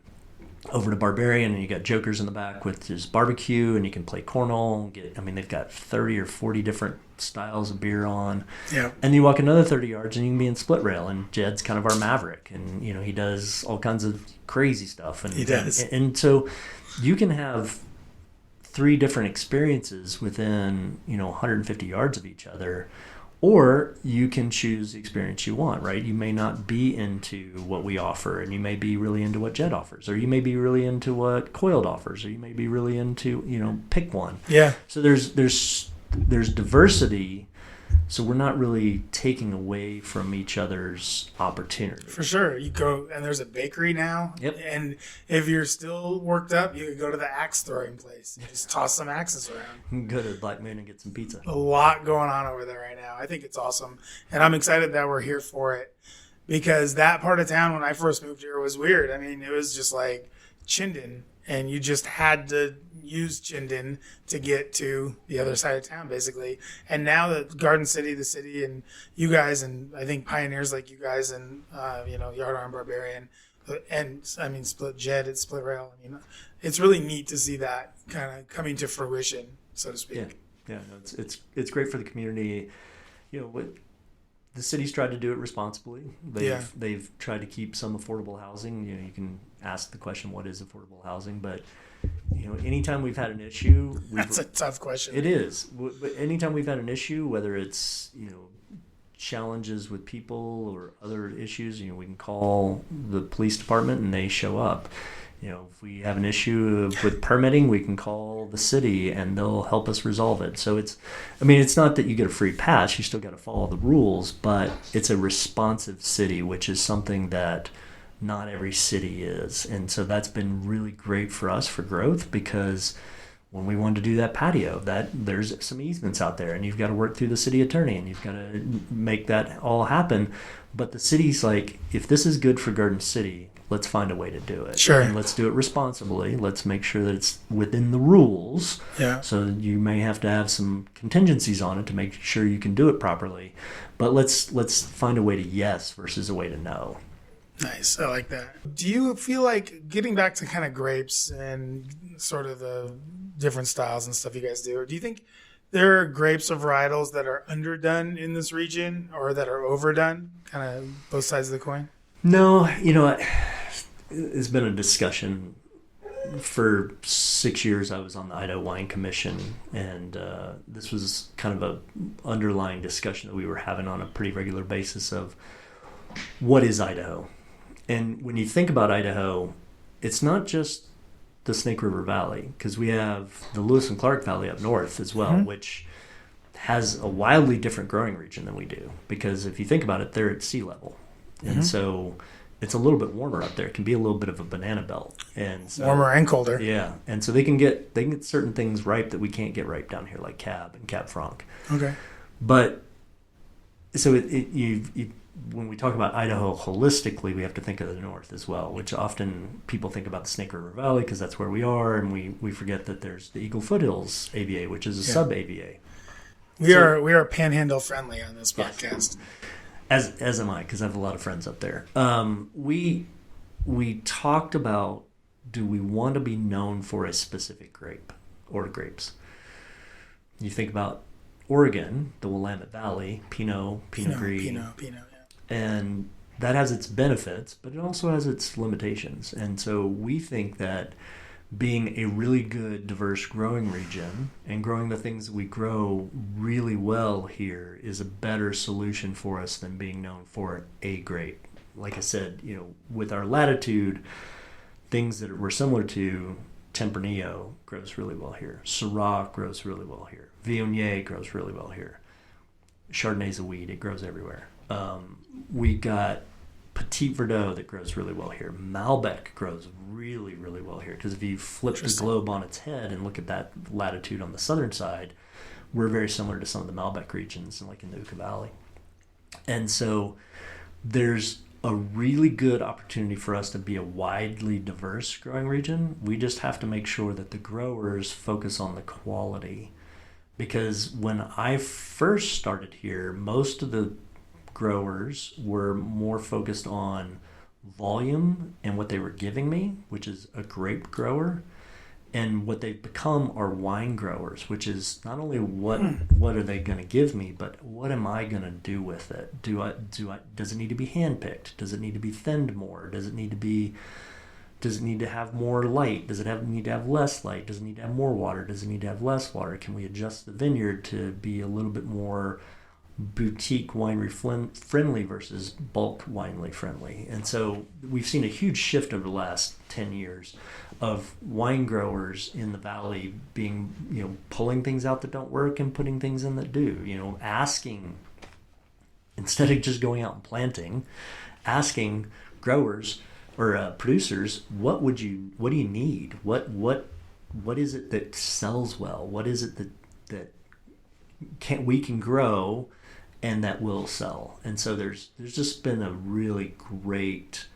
over to Barbarian, and you got Jokers in the back with his barbecue, and you can play cornhole. They've got 30 or 40 different styles of beer on. Yeah. And you walk another 30 yards, and you can be in Split Rail, and Jed's kind of our maverick, and, he does all kinds of crazy stuff. And he does. And so you can have 3 different experiences within 150 yards of each other, or you can choose the experience you want, right? You may not be into what we offer, and you may be really into what Jed offers, or you may be really into what Coiled offers, or you may be really into pick one. Yeah. So there's there's diversity, so we're not really taking away from each other's opportunity. For sure. You go, and there's a bakery now. Yep. And if you're still worked up, you could go to the axe throwing place. You just toss some axes around. Go to Black Moon and get some pizza. A lot going on over there right now. I think it's awesome. And I'm excited that we're here for it, because that part of town when I first moved here was weird. I mean, it was just like Chinden, and you just had to use Chinden to get to the other side of town, basically. And now that Garden City, the city, and you guys, and I think pioneers like you guys, and Yard Arm Barbarian, and I mean Split Jet, it's Split Rail. I mean, it's really neat to see that kind of coming to fruition, so to speak. Yeah, no, it's great for the community. The city's tried to do it responsibly. They've tried to keep some affordable housing. You can ask the question, what is affordable housing? But anytime we've had an issue, that's a tough question. It is. But anytime we've had an issue, whether it's challenges with people or other issues, we can call the police department and they show up. If we have an issue with permitting, we can call the city and they'll help us resolve it. So it's not that you get a free pass. You still got to follow the rules, but it's a responsive city, which is something that not every city is. And so that's been really great for us for growth, because when we wanted to do that patio, there's some easements out there, and you've got to work through the city attorney, and you've got to make that all happen. But the city's like, if this is good for Garden City, let's find a way to do it. Sure. And let's do it responsibly. Let's make sure that it's within the rules. Yeah. So you may have to have some contingencies on it to make sure you can do it properly. But let's find a way to yes versus a way to no. Nice. I like that. Do you feel like, getting back to kind of grapes and sort of the different styles and stuff you guys do you think there are grapes or varietals that are underdone in this region or that are overdone? Kind of both sides of the coin? No, it's been a discussion. For 6 years, I was on the Idaho Wine Commission, and this was kind of an underlying discussion that we were having on a pretty regular basis of what is Idaho. And when you think about Idaho, it's not just the Snake River Valley, because we have the Lewis and Clark Valley up north as well, Mm-hmm. which has a wildly different growing region than we do. Because if you think about it, they're at sea level. Mm-hmm. And so it's a little bit warmer up there. It can be a little bit of a banana belt. And so, warmer and colder. Yeah. And so they can get certain things ripe that we can't get ripe down here, like Cab and Cab Franc. Okay. But so when we talk about Idaho holistically, we have to think of the north as well, which often people think about the Snake River Valley because that's where we are, and we forget that there's the Eagle Foothills AVA, which is a sub-AVA. We are panhandle friendly on this podcast. Yes. As am I, because I have a lot of friends up there. We talked about, do we want to be known for a specific grape or grapes? You think about Oregon, the Willamette Valley, Pinot Gris. Pinot, yeah. And that has its benefits, but it also has its limitations. And so we think that being a really good, diverse growing region and growing the things that we grow really well here is a better solution for us than being known for a grape. Like I said, with our latitude, things that we're similar to, Tempranillo grows really well here. Syrah grows really well here. Viognier grows really well here. Chardonnay's a weed. It grows everywhere. We got Petit Verdot that grows really well here. Malbec grows really, really well here, because if you flip the globe on its head and look at that latitude on the southern side, we're very similar to some of the Malbec regions, like in the Uka Valley. And so there's a really good opportunity for us to be a widely diverse growing region. We just have to make sure that the growers focus on the quality, because when I first started here, most of the growers were more focused on volume and what they were giving me, which is a grape grower, and what they've become are wine growers, which is not only what are they going to give me, but what am I going to do with it? Does it need to be handpicked? Does it need to be thinned more? Does it need to have more light? Does it need to have less light? Does it need to have more water? Does it need to have less water? Can we adjust the vineyard to be a little bit more boutique winery friendly versus bulk winery friendly. And so we've seen a huge shift over the last 10 years of wine growers in the valley being, pulling things out that don't work and putting things in that do, asking, instead of just going out and planting, asking growers or producers, what do you need? What is it that sells well? What is it that we can grow and that will sell? And so there's just been a really great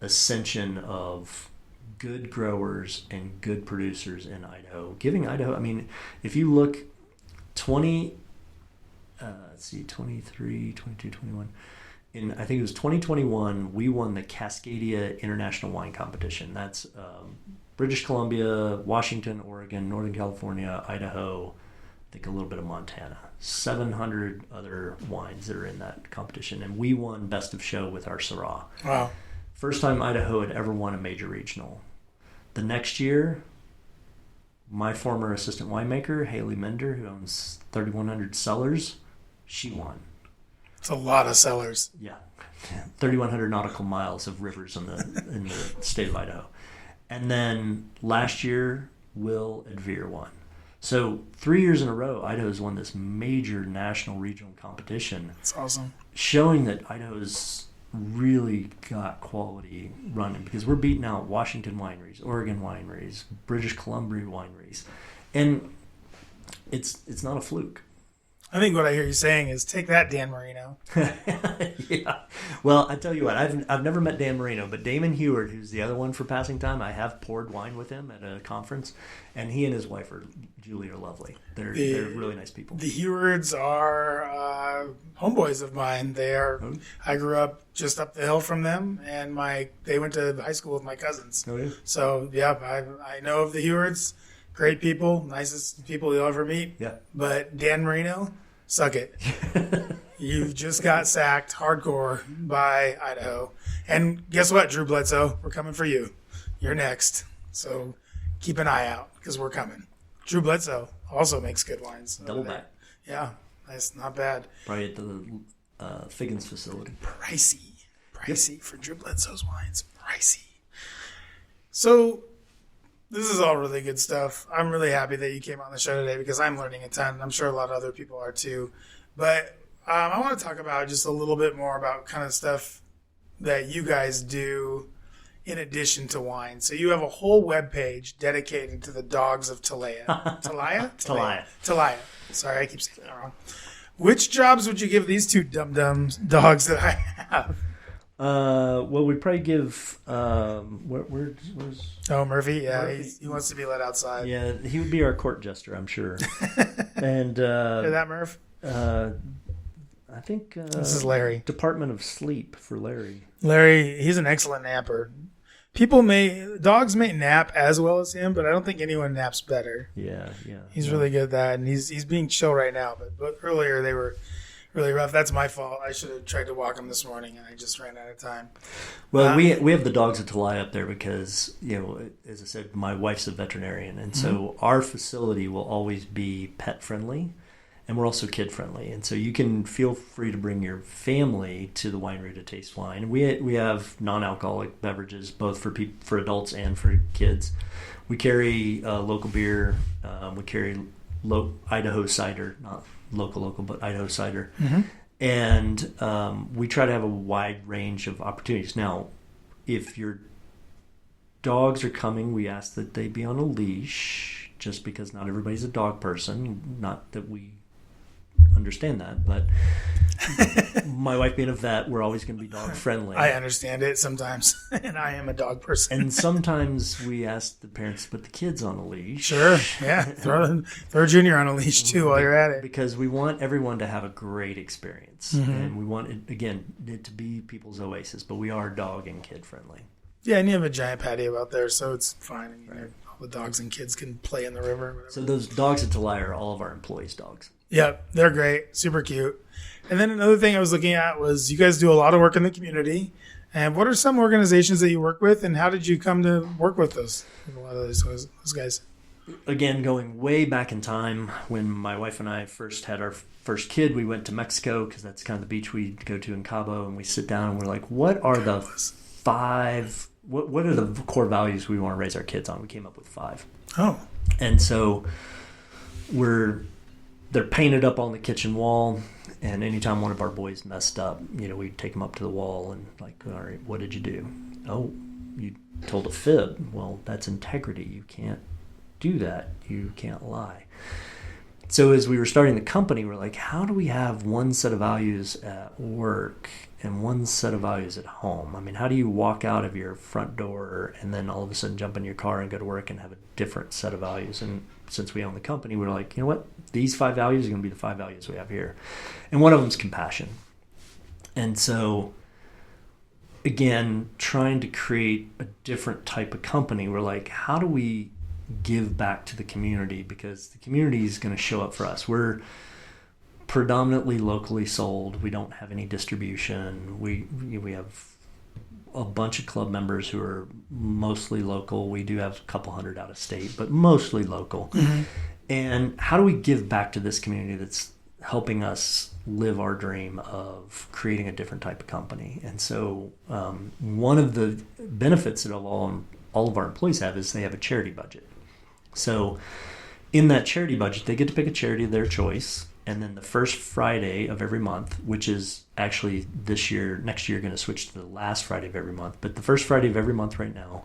ascension of good growers and good producers in Idaho. Giving Idaho, if you look 23, 22, 21, I think it was 2021, we won the Cascadia International Wine Competition. That's British Columbia, Washington, Oregon, Northern California, Idaho, I think a little bit of Montana. 700 other wines that are in that competition. And we won Best of Show with our Syrah. Wow. First time Idaho had ever won a major regional. The next year, my former assistant winemaker, Haley Mender, who owns 3,100 cellars, she won. It's a lot of cellars. Yeah. 3,100 nautical miles of rivers in the state of Idaho. And then last year, Will Advere won. So 3 years in a row, Idaho's won this major national regional competition. That's awesome. Showing that Idaho's really got quality running, because we're beating out Washington wineries, Oregon wineries, British Columbia wineries. And it's not a fluke. I think what I hear you saying is, take that, Dan Marino. Yeah. Well, I tell you what, I've never met Dan Marino, but Damon Heward, who's the other one for Passing Time, I have poured wine with him at a conference, and he and his wife, Julie, are lovely. They're really nice people. The Hewards are homeboys of mine. They are. Oh. I grew up just up the hill from them, and they went to high school with my cousins. Oh, yeah? So, yeah, I know of the Hewards. Great people, nicest people you'll ever meet. Yeah. But Dan Marino, suck it. You just got sacked hardcore by Idaho. And guess what, Drew Bledsoe? We're coming for you. You're next. So keep an eye out, because we're coming. Drew Bledsoe also makes good wines. Double back. Yeah, that's not bad. Probably at the Figgins facility. Pricey for Drew Bledsoe's wines. Pricey. So this is all really good stuff. I'm really happy that you came on the show today, because I'm learning a ton. I'm sure a lot of other people are too. But I want to talk about just a little bit more about kind of stuff that you guys do in addition to wine. So you have a whole webpage dedicated to the dogs of Telaya. Telaya? Telaya. Sorry, I keep saying that wrong. Which jobs would you give these two dum-dum dogs that I have? Well, we'd probably give where's Murphy? Yeah, Murphy. He wants to be let outside. Yeah, he would be our court jester, I'm sure. And hear that, Murph? I think this is Larry. Department of Sleep for Larry. Larry, he's an excellent napper. Dogs may nap as well as him, but I don't think anyone naps better. Yeah. He's really good at that, and he's being chill right now. But earlier they were really rough. That's my fault. I should have tried to walk him this morning, and I just ran out of time. Well, we have the dogs at Telaya up there because, as I said, my wife's a veterinarian, and so our facility will always be pet friendly, and we're also kid friendly. And so you can feel free to bring your family to the winery to taste wine. We have non-alcoholic beverages both for adults and for kids. We carry local beer. We carry Idaho cider, not local, but Idaho cider. Mm-hmm. And we try to have a wide range of opportunities. Now, if your dogs are coming, we ask that they be on a leash, just because not everybody's a dog person. Not that we understand that, but my wife being a vet, we're always going to be dog friendly. I understand it sometimes, and I am a dog person. And sometimes we ask the parents to put the kids on a leash. Sure, yeah. Throw Junior on a leash too while you're at it. Because we want everyone to have a great experience. Mm-hmm. And we want it to be people's oasis, but we are dog and kid friendly. Yeah, and you have a giant patio out there, so it's fine. Right. All the dogs and kids can play in the river. Whatever. So those dogs at Telaya are all of our employees' dogs. Yep, they're great, super cute. And then another thing I was looking at was you guys do a lot of work in the community. And what are some organizations that you work with, and how did you come to work with a lot of those guys? Again, going way back in time when my wife and I first had our first kid, we went to Mexico because that's kind of the beach we go to in Cabo, and we sit down and we're like, what are the 5? What are the core values we want to raise our kids on? We came up with 5. Oh, and so they're painted up on the kitchen wall. And anytime one of our boys messed up, we'd take them up to the wall and like, all right, what did you do? Oh, you told a fib. Well, that's integrity. You can't do that. You can't lie. So as we were starting the company, we're like, how do we have one set of values at work and one set of values at home? I mean, how do you walk out of your front door and then all of a sudden jump in your car and go to work and have a different set of values? And since we own the company, we're like, you know what? These 5 values are going to be the 5 values we have here. And one of them is compassion. And so, again, trying to create a different type of company, we're like, how do we give back to the community? Because the community is going to show up for us. We're predominantly locally sold. We don't have any distribution. We have a bunch of club members who are mostly local. We do have a couple hundred out of state, but mostly local. Mm-hmm. And how do we give back to this community that's helping us live our dream of creating a different type of company? And so one of the benefits that all of our employees have is they have a charity budget. So in that charity budget, they get to pick a charity of their choice. And then the first Friday of every month, which is actually next year going to switch to the last Friday of every month. But the first Friday of every month right now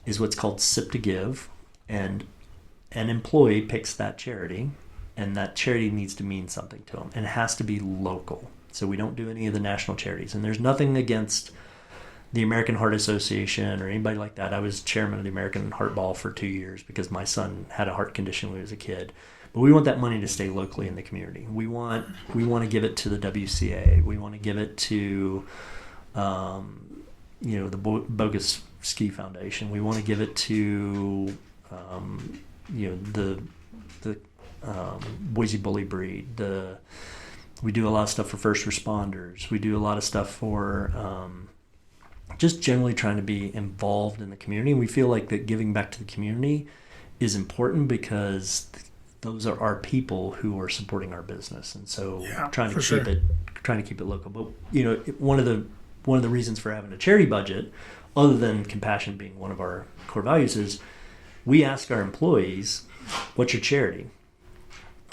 is what's called Sip to Give. And an employee picks that charity, and that charity needs to mean something to them. And it has to be local. So we don't do any of the national charities. And there's nothing against the American Heart Association or anybody like that. I was chairman of the American Heart Ball for 2 years because my son had a heart condition when he was a kid. But we want that money to stay locally in the community. We want to give it to the WCA. We want to give it to, the Bogus Ski Foundation. We want to give it to, the Boise Bully Breed. We do a lot of stuff for first responders. We do a lot of stuff for just generally trying to be involved in the community. And we feel like that giving back to the community is important because those are our people who are supporting our business, and so trying to keep it local. But one of the reasons for having a charity budget, other than compassion being one of our core values, is we ask our employees, "What's your charity?"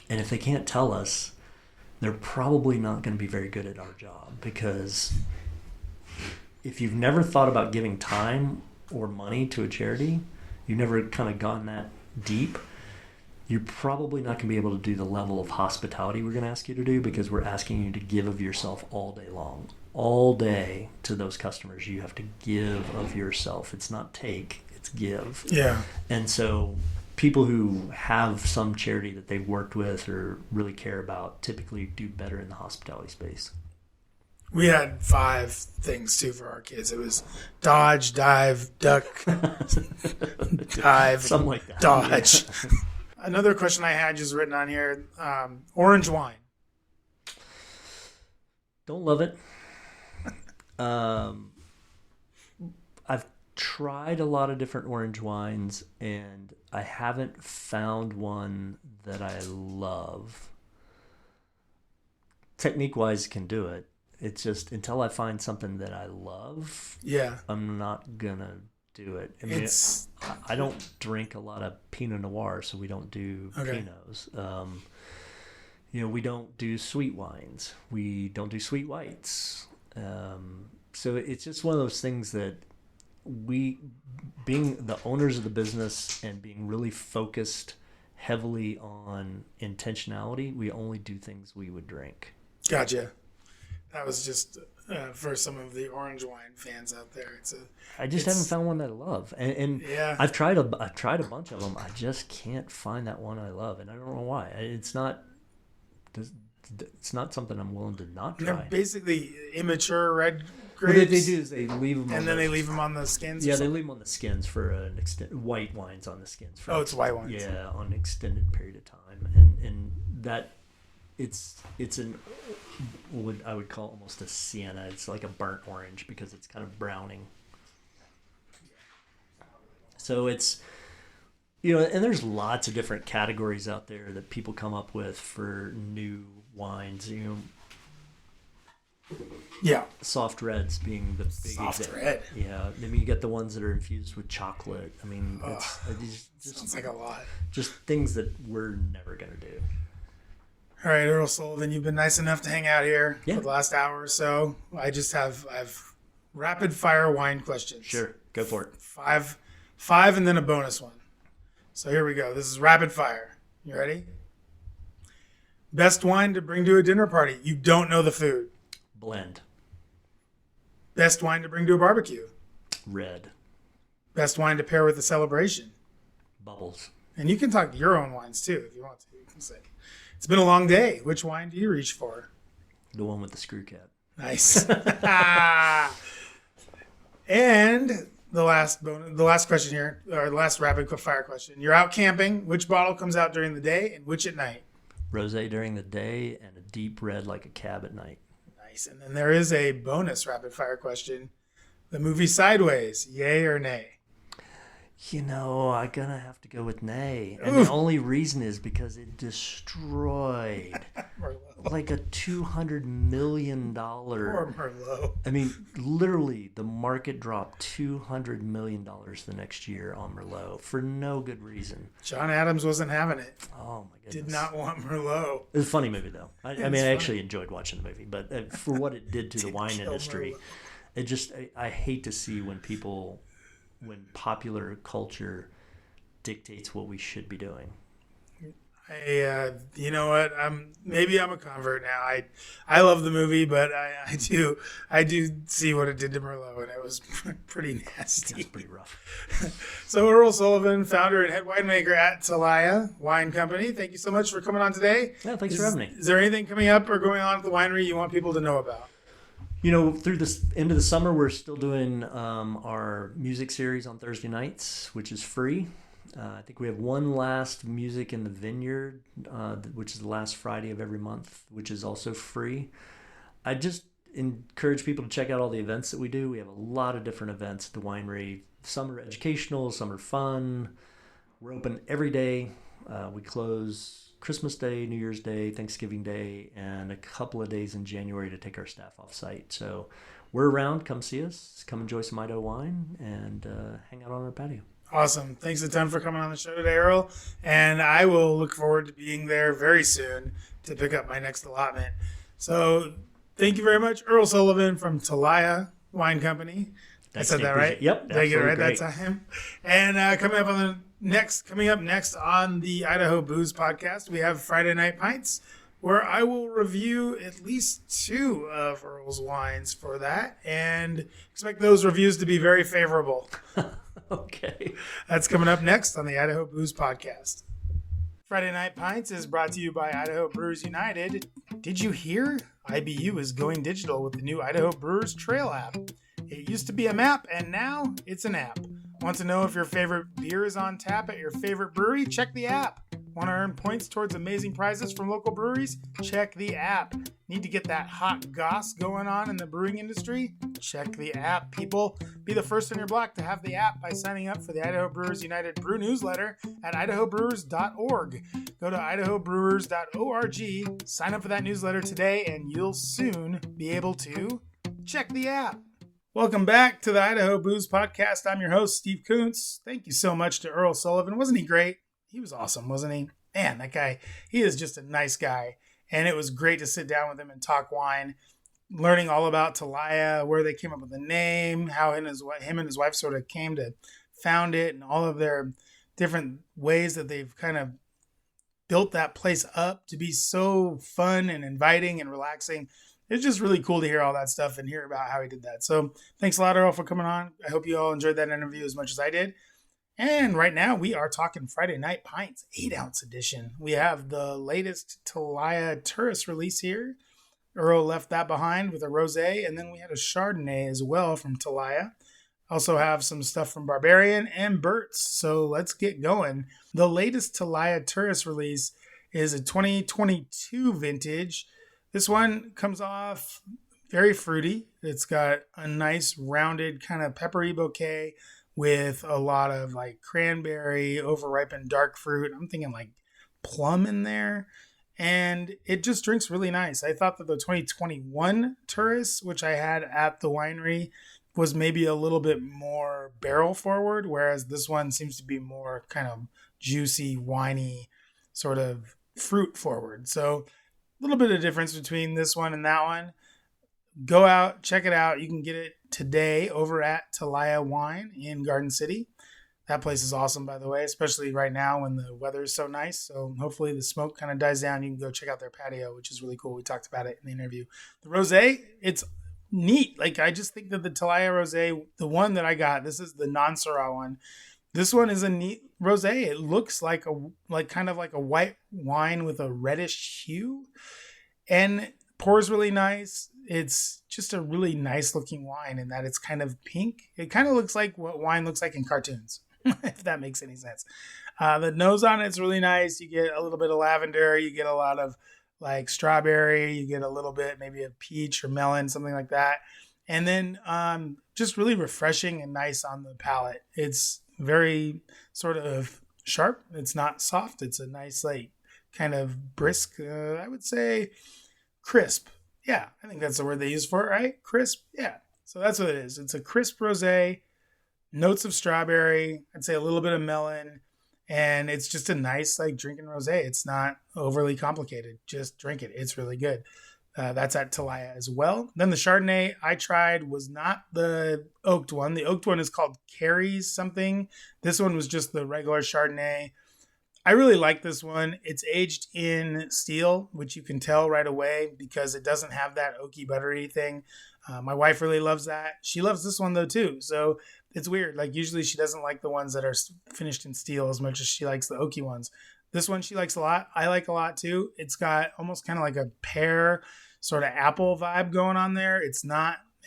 And if they can't tell us, they're probably not going to be very good at our job, because if you've never thought about giving time or money to a charity, you've never kind of gone that deep, you're probably not going to be able to do the level of hospitality we're going to ask you to do, because we're asking you to give of yourself all day long. All day to those customers, you have to give of yourself. It's not take, it's give. Yeah. And so people who have some charity that they've worked with or really care about typically do better in the hospitality space. We had 5 things too for our kids. It was dodge, dive, duck, dive, something like that. Dodge. Yeah. Another question I had just written on here, orange wine. Don't love it. I've tried a lot of different orange wines, and I haven't found one that I love. Technique-wise, can do it. It's just until I find something that I love, I'm not gonna do it. I mean, I don't drink a lot of Pinot Noir, so we don't do Pinots. We don't do sweet wines. We don't do sweet whites. So it's just one of those things that we, being the owners of the business and being really focused heavily on intentionality, we only do things we would drink. Gotcha. That was just for some of the orange wine fans out there. I just haven't found one that I love, and I've tried a bunch of them. I just can't find that one I love, and I don't know why. It's not something I'm willing to not try. They're basically immature red grapes. What they do is they leave them, and then they leave them on the skins. Yeah, they leave them on the skins for an white wines on the skins. It's white wines. Yeah, on an extended period of time, and that. It's what I would call almost a sienna. It's like a burnt orange because it's kind of browning. So it's And there's lots of different categories out there that people come up with for new wines. Yeah. Soft reds being the big Soft red. Yeah. I mean, you get the ones that are infused with chocolate. I mean, just sounds like a lot. Just things that we're never going to do. All right, Earl Sullivan, you've been nice enough to hang out here Yeah. for the last hour or so. I've rapid fire wine questions. Sure. Go for it. Five and then a bonus one. So here we go. This is rapid fire. You ready? Best wine to bring to a dinner party. You don't know the food. Blend. Best wine to bring to a barbecue. Red. Best wine to pair with a celebration. Bubbles. And you can talk your own wines too if you want to. You can say, it's been a long day. Which wine do you reach for? The one with the screw cap. Nice. And the last question here, or the last rapid fire question. You're out camping. Which bottle comes out during the day and which at night? Rosé during the day and a deep red like a cab at night. Nice. And then there is a bonus rapid fire question. The movie Sideways, yay or nay? I'm gonna have to go with nay. And Oof. the only reason is because it destroyed like a $200 million. Poor Merlot. I mean, literally, the market dropped $200 million the next year on Merlot for no good reason. John Adams wasn't having it. Oh my goodness! Did not want Merlot. It was a funny movie though. I funny. actually enjoyed watching the movie, but for what it did to the wine industry, Merlot. I hate to see when popular culture dictates what we should be doing. You know what? Maybe I'm a convert now. I love the movie, but I do see what it did to Merlot, and it was pretty nasty. That's pretty rough. So Earl Sullivan, founder and head winemaker at Telaya Wine Company. Thank you so much for coming on today. Yeah, thanks for having me. Is there anything coming up or going on at the winery you want people to know about? Through this end of the summer, we're still doing our music series on Thursday nights, which is free. I think we have one last music in the vineyard, which is the last Friday of every month, which is also free. I just encourage people to check out all the events that we do. We have a lot of different events at the winery. Some are educational, some are fun. We're open every day. We close Christmas Day, New Year's Day, Thanksgiving Day, and a couple of days in January to take our staff off site. So we're around. Come see us. Come enjoy some Idaho wine and hang out on our patio. Awesome. Thanks a ton for coming on the show today, Earl. And I will look forward to being there very soon to pick up my next allotment. So thank you very much, Earl Sullivan from Telaya Wine Company. I said that right? Yep. Did I get it right great. that time? And coming up next on the Idaho Booze podcast, we have Friday Night Pints, where I will review at least 2 of Earl's wines for that, and expect those reviews to be very favorable. Okay. That's coming up next on the Idaho Booze podcast. Friday Night Pints is brought to you by Idaho Brewers United. Did you hear? IBU is going digital with the new Idaho Brewers Trail app. It used to be a map, and now it's an app. Want to know if your favorite beer is on tap at your favorite brewery? Check the app. Want to earn points towards amazing prizes from local breweries? Check the app. Need to get that hot goss going on in the brewing industry? Check the app, people. Be the first on your block to have the app by signing up for the Idaho Brewers United Brew newsletter at idahobrewers.org. Go to idahobrewers.org, sign up for that newsletter today, and you'll soon be able to check the app. Welcome back to the Idaho Booze Podcast. I'm your host, Steve Kuntz. Thank you so much to Earl Sullivan. Wasn't he great? He was awesome, wasn't he? Man, that guy, he is just a nice guy. And it was great to sit down with him and talk wine, learning all about Telaya, where they came up with the name, how him and his wife sort of came to found it, and all of their different ways that they've kind of built that place up to be so fun and inviting and relaxing. It's just really cool to hear all that stuff and hear about how he did that. So thanks a lot, Earl, for coming on. I hope you all enjoyed that interview as much as I did. And right now we are talking Friday Night Pints, 8-ounce edition. We have the latest Telaya Turas release here. Earl left that behind with a rosé, and then we had a Chardonnay as well from Telaya. Also have some stuff from Barbarian and Burt's. So let's get going. The latest Telaya Turas release is a 2022 vintage. This one comes off very fruity. It's got a nice rounded kind of peppery bouquet, with a lot of like cranberry, overripened dark fruit. I'm thinking like plum in there. And it just drinks really nice. I thought that the 2021 Turas, which I had at the winery, was maybe a little bit more barrel forward, whereas this one seems to be more kind of juicy, winey, sort of fruit forward. So a little bit of difference between this one and that one. Go out, check it out. You can get it today over at Telaya Wine in Garden City. That place is awesome, by the way, especially right now when the weather is so nice. So hopefully the smoke kind of dies down. You can go check out their patio, which is really cool. We talked about it in the interview. The rosé, it's neat. Like I just think that the Telaya rosé, the one that I got, this is the non-Syrah one. This one is a neat rosé. It looks like kind of like a white wine with a reddish hue, and pours really nice. It's just a really nice looking wine in that it's kind of pink. It kind of looks like what wine looks like in cartoons, if that makes any sense. The nose on it's really nice. You get a little bit of lavender. You get a lot of like strawberry. You get a little bit maybe of peach or melon, something like that. And then just really refreshing and nice on the palate. It's very sort of sharp. It's not soft. It's a nice, like, kind of brisk, I would say crisp. Yeah, I think that's the word they use for it, right? Crisp. Yeah. So that's what it is. It's a crisp rosé, notes of strawberry, I'd say a little bit of melon, and it's just a nice, like, drinking rosé. It's not overly complicated. Just drink it. It's really good. That's at Telaya as well. Then the Chardonnay I tried was not the oaked one. The oaked one is called Carries something. This one was just the regular Chardonnay. I really like this one. It's aged in steel, which you can tell right away because it doesn't have that oaky buttery thing. My wife really loves that. She loves this one though too. So it's weird. Like usually she doesn't like the ones that are finished in steel as much as she likes the oaky ones. This one she likes a lot. I like a lot too. It's got almost kind of like a pear sort of apple vibe going on there. It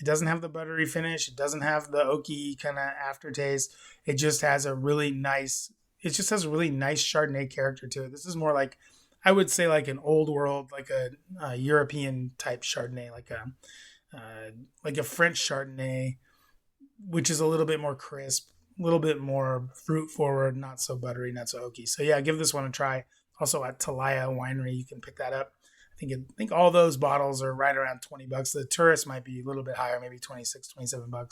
doesn't have the buttery finish. It doesn't have the oaky kind of aftertaste. It just has a really nice Chardonnay character to it. This is more like, I would say like an old world, like a European type Chardonnay, like a French Chardonnay, which is a little bit more crisp, a little bit more fruit forward, not so buttery, not so oaky. So yeah, give this one a try. Also at Telaya Winery, you can pick that up. I think all those bottles are right around $20. The Turas might be a little bit higher, maybe $26, $27.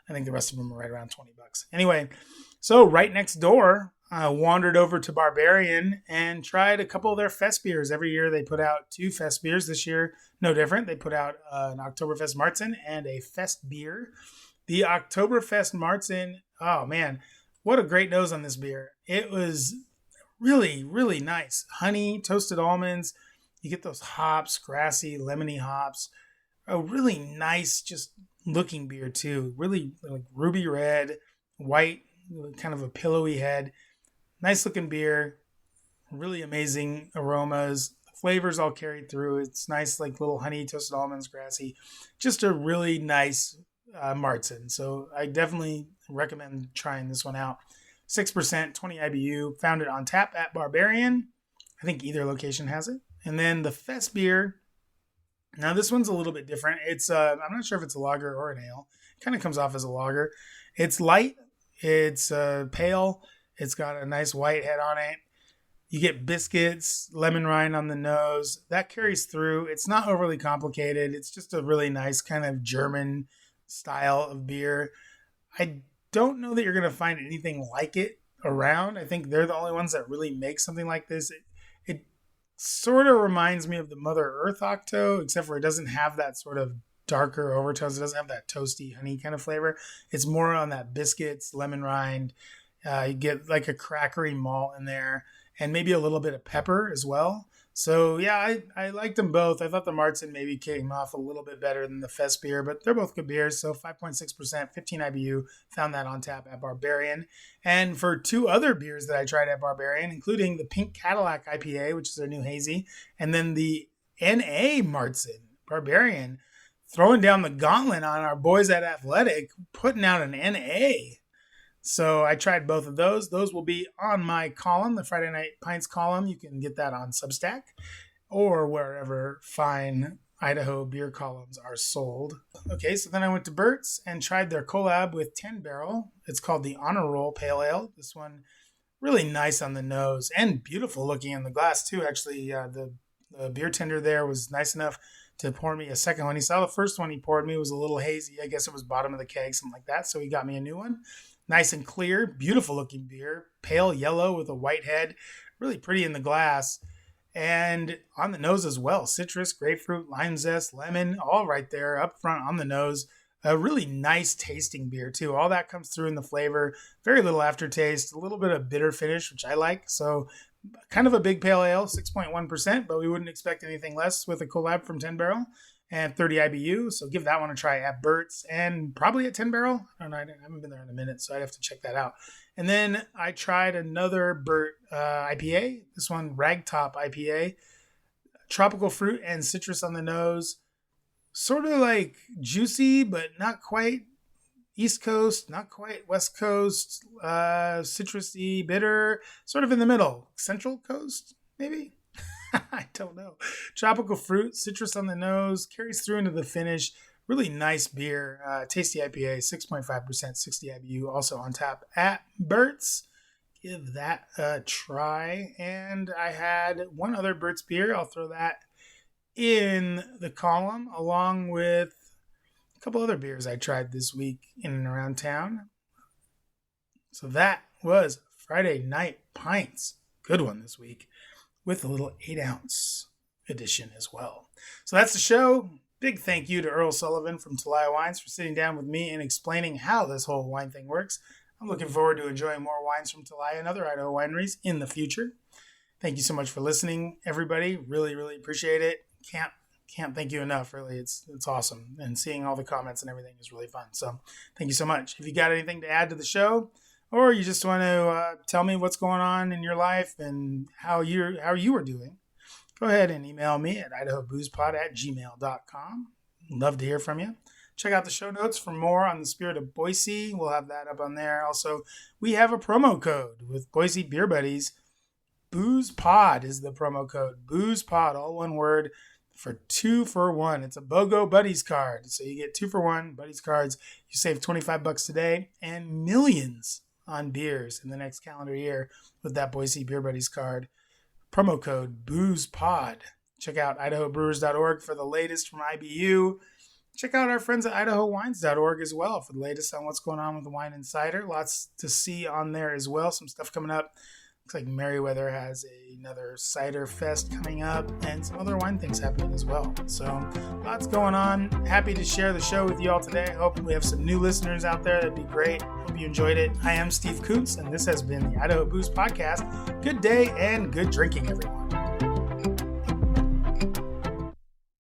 I think the rest of them are right around $20. Anyway, so right next door, wandered over to Barbarian and tried a couple of their fest beers. Every year they put out 2 fest beers. This year, no different. They put out an Oktoberfest Marzen and a fest beer. The Oktoberfest Marzen, oh man, what a great nose on this beer. It was really, really nice. Honey, toasted almonds. You get those hops, grassy, lemony hops. A really nice, just looking beer too. Really like ruby red, white, kind of a pillowy head. Nice looking beer. Really amazing aromas. The flavors all carried through. It's nice, like little honey, toasted almonds, grassy. Just a really nice Marzen. So I definitely recommend trying this one out. 6%, 20 IBU. Found it on tap at Barbarian. I think either location has it. And then the Fest beer. Now this one's a little bit different. It's I'm not sure if it's a lager or an ale. It kind of comes off as a lager. It's light. It's pale. It's got a nice white head on it. You get biscuits, lemon rind on the nose. That carries through. It's not overly complicated. It's just a really nice kind of German style of beer. I don't know that you're going to find anything like it around. I think they're the only ones that really make something like this. It sort of reminds me of the Mother Earth Octo, except for it doesn't have that sort of darker overtones. It doesn't have that toasty honey kind of flavor. It's more on that biscuits, lemon rind. You get like a crackery malt in there and maybe a little bit of pepper as well. So yeah, I liked them both. I thought the Marzen maybe came off a little bit better than the Fest beer, but they're both good beers. So 5.6%, 15 IBU, found that on tap at Barbarian. And for 2 other beers that I tried at Barbarian, including the Pink Cadillac IPA, which is their new hazy, and then the NA Marzen, Barbarian, throwing down the gauntlet on our boys at Athletic, putting out an NA. So I tried both of those. Those will be on my column, the Friday Night Pints column. You can get that on Substack or wherever fine Idaho beer columns are sold. Okay, so then I went to Burt's and tried their collab with 10 Barrel. It's called the Honor Roll Pale Ale. This one really nice on the nose and beautiful looking in the glass too. Actually, the beer tender there was nice enough to pour me a second one. He saw the first one he poured me was a little hazy. I guess it was bottom of the keg, something like that. So he got me a new one. Nice and clear, beautiful looking beer. Pale yellow with a white head. Really pretty in the glass. And on the nose as well. Citrus, grapefruit, lime zest, lemon, all right there up front on the nose. A really nice tasting beer too. All that comes through in the flavor. Very little aftertaste. A little bit of bitter finish, which I like. So kind of a big pale ale, 6.1%, but we wouldn't expect anything less with a collab from 10 Barrel and 30 IBU. So give that one a try at Burt's and probably at 10 Barrel. I don't know. I haven't been there in a minute, so I'd have to check that out. And then I tried another Burt IPA. This one, Ragtop IPA. Tropical fruit and citrus on the nose. Sort of like juicy, but not quite East Coast, not quite West Coast. Citrusy, bitter, sort of in the middle. Central Coast, maybe? I don't know. Tropical fruit, citrus on the nose, carries through into the finish. Really nice beer. Tasty IPA, 6.5%, 60 IBU, also on tap at Burt's. Give that a try. And I had one other Burt's beer. I'll throw that in the column along with a couple other beers I tried this week in and around town. So that was Friday Night Pints. Good one this week with a little 8-ounce edition as well. So that's the show. Big thank you to Earl Sullivan from Telaya Wines for sitting down with me and explaining how this whole wine thing works. I'm looking forward to enjoying more wines from Telaya and other Idaho wineries in the future. Thank you so much for listening, everybody. Really, really appreciate it. Can't thank you enough, really. It's awesome. And seeing all the comments and everything is really fun. So thank you so much. If you got anything to add to the show, or you just want to tell me what's going on in your life and how you are doing, go ahead and email me at idahoboozepod@gmail.com. Love to hear from you. Check out the show notes for more on the Spirit of Boise. We'll have that up on there. Also, we have a promo code with Boise Beer Buddies. BoozePod is the promo code. BoozePod, all one word, for 2 for 1. It's a BOGO Buddies card. So you get 2 for 1 Buddies cards. You save $25 today and millions on beers in the next calendar year with that Boise Beer Buddies card. Promo code BoozePod. Check out idahobrewers.org for the latest from IBU. Check out our friends at idahowines.org as well for the latest on what's going on with the Wine Insider. Lots to see on there as well. Some stuff coming up. Looks like Meriwether has another cider fest coming up and some other wine things happening as well. So lots going on. Happy to share the show with you all today. Hope we have some new listeners out there. That'd be great. Hope you enjoyed it. I am Steve Kuntz, and this has been the Idaho Booze Podcast. Good day and good drinking, everyone.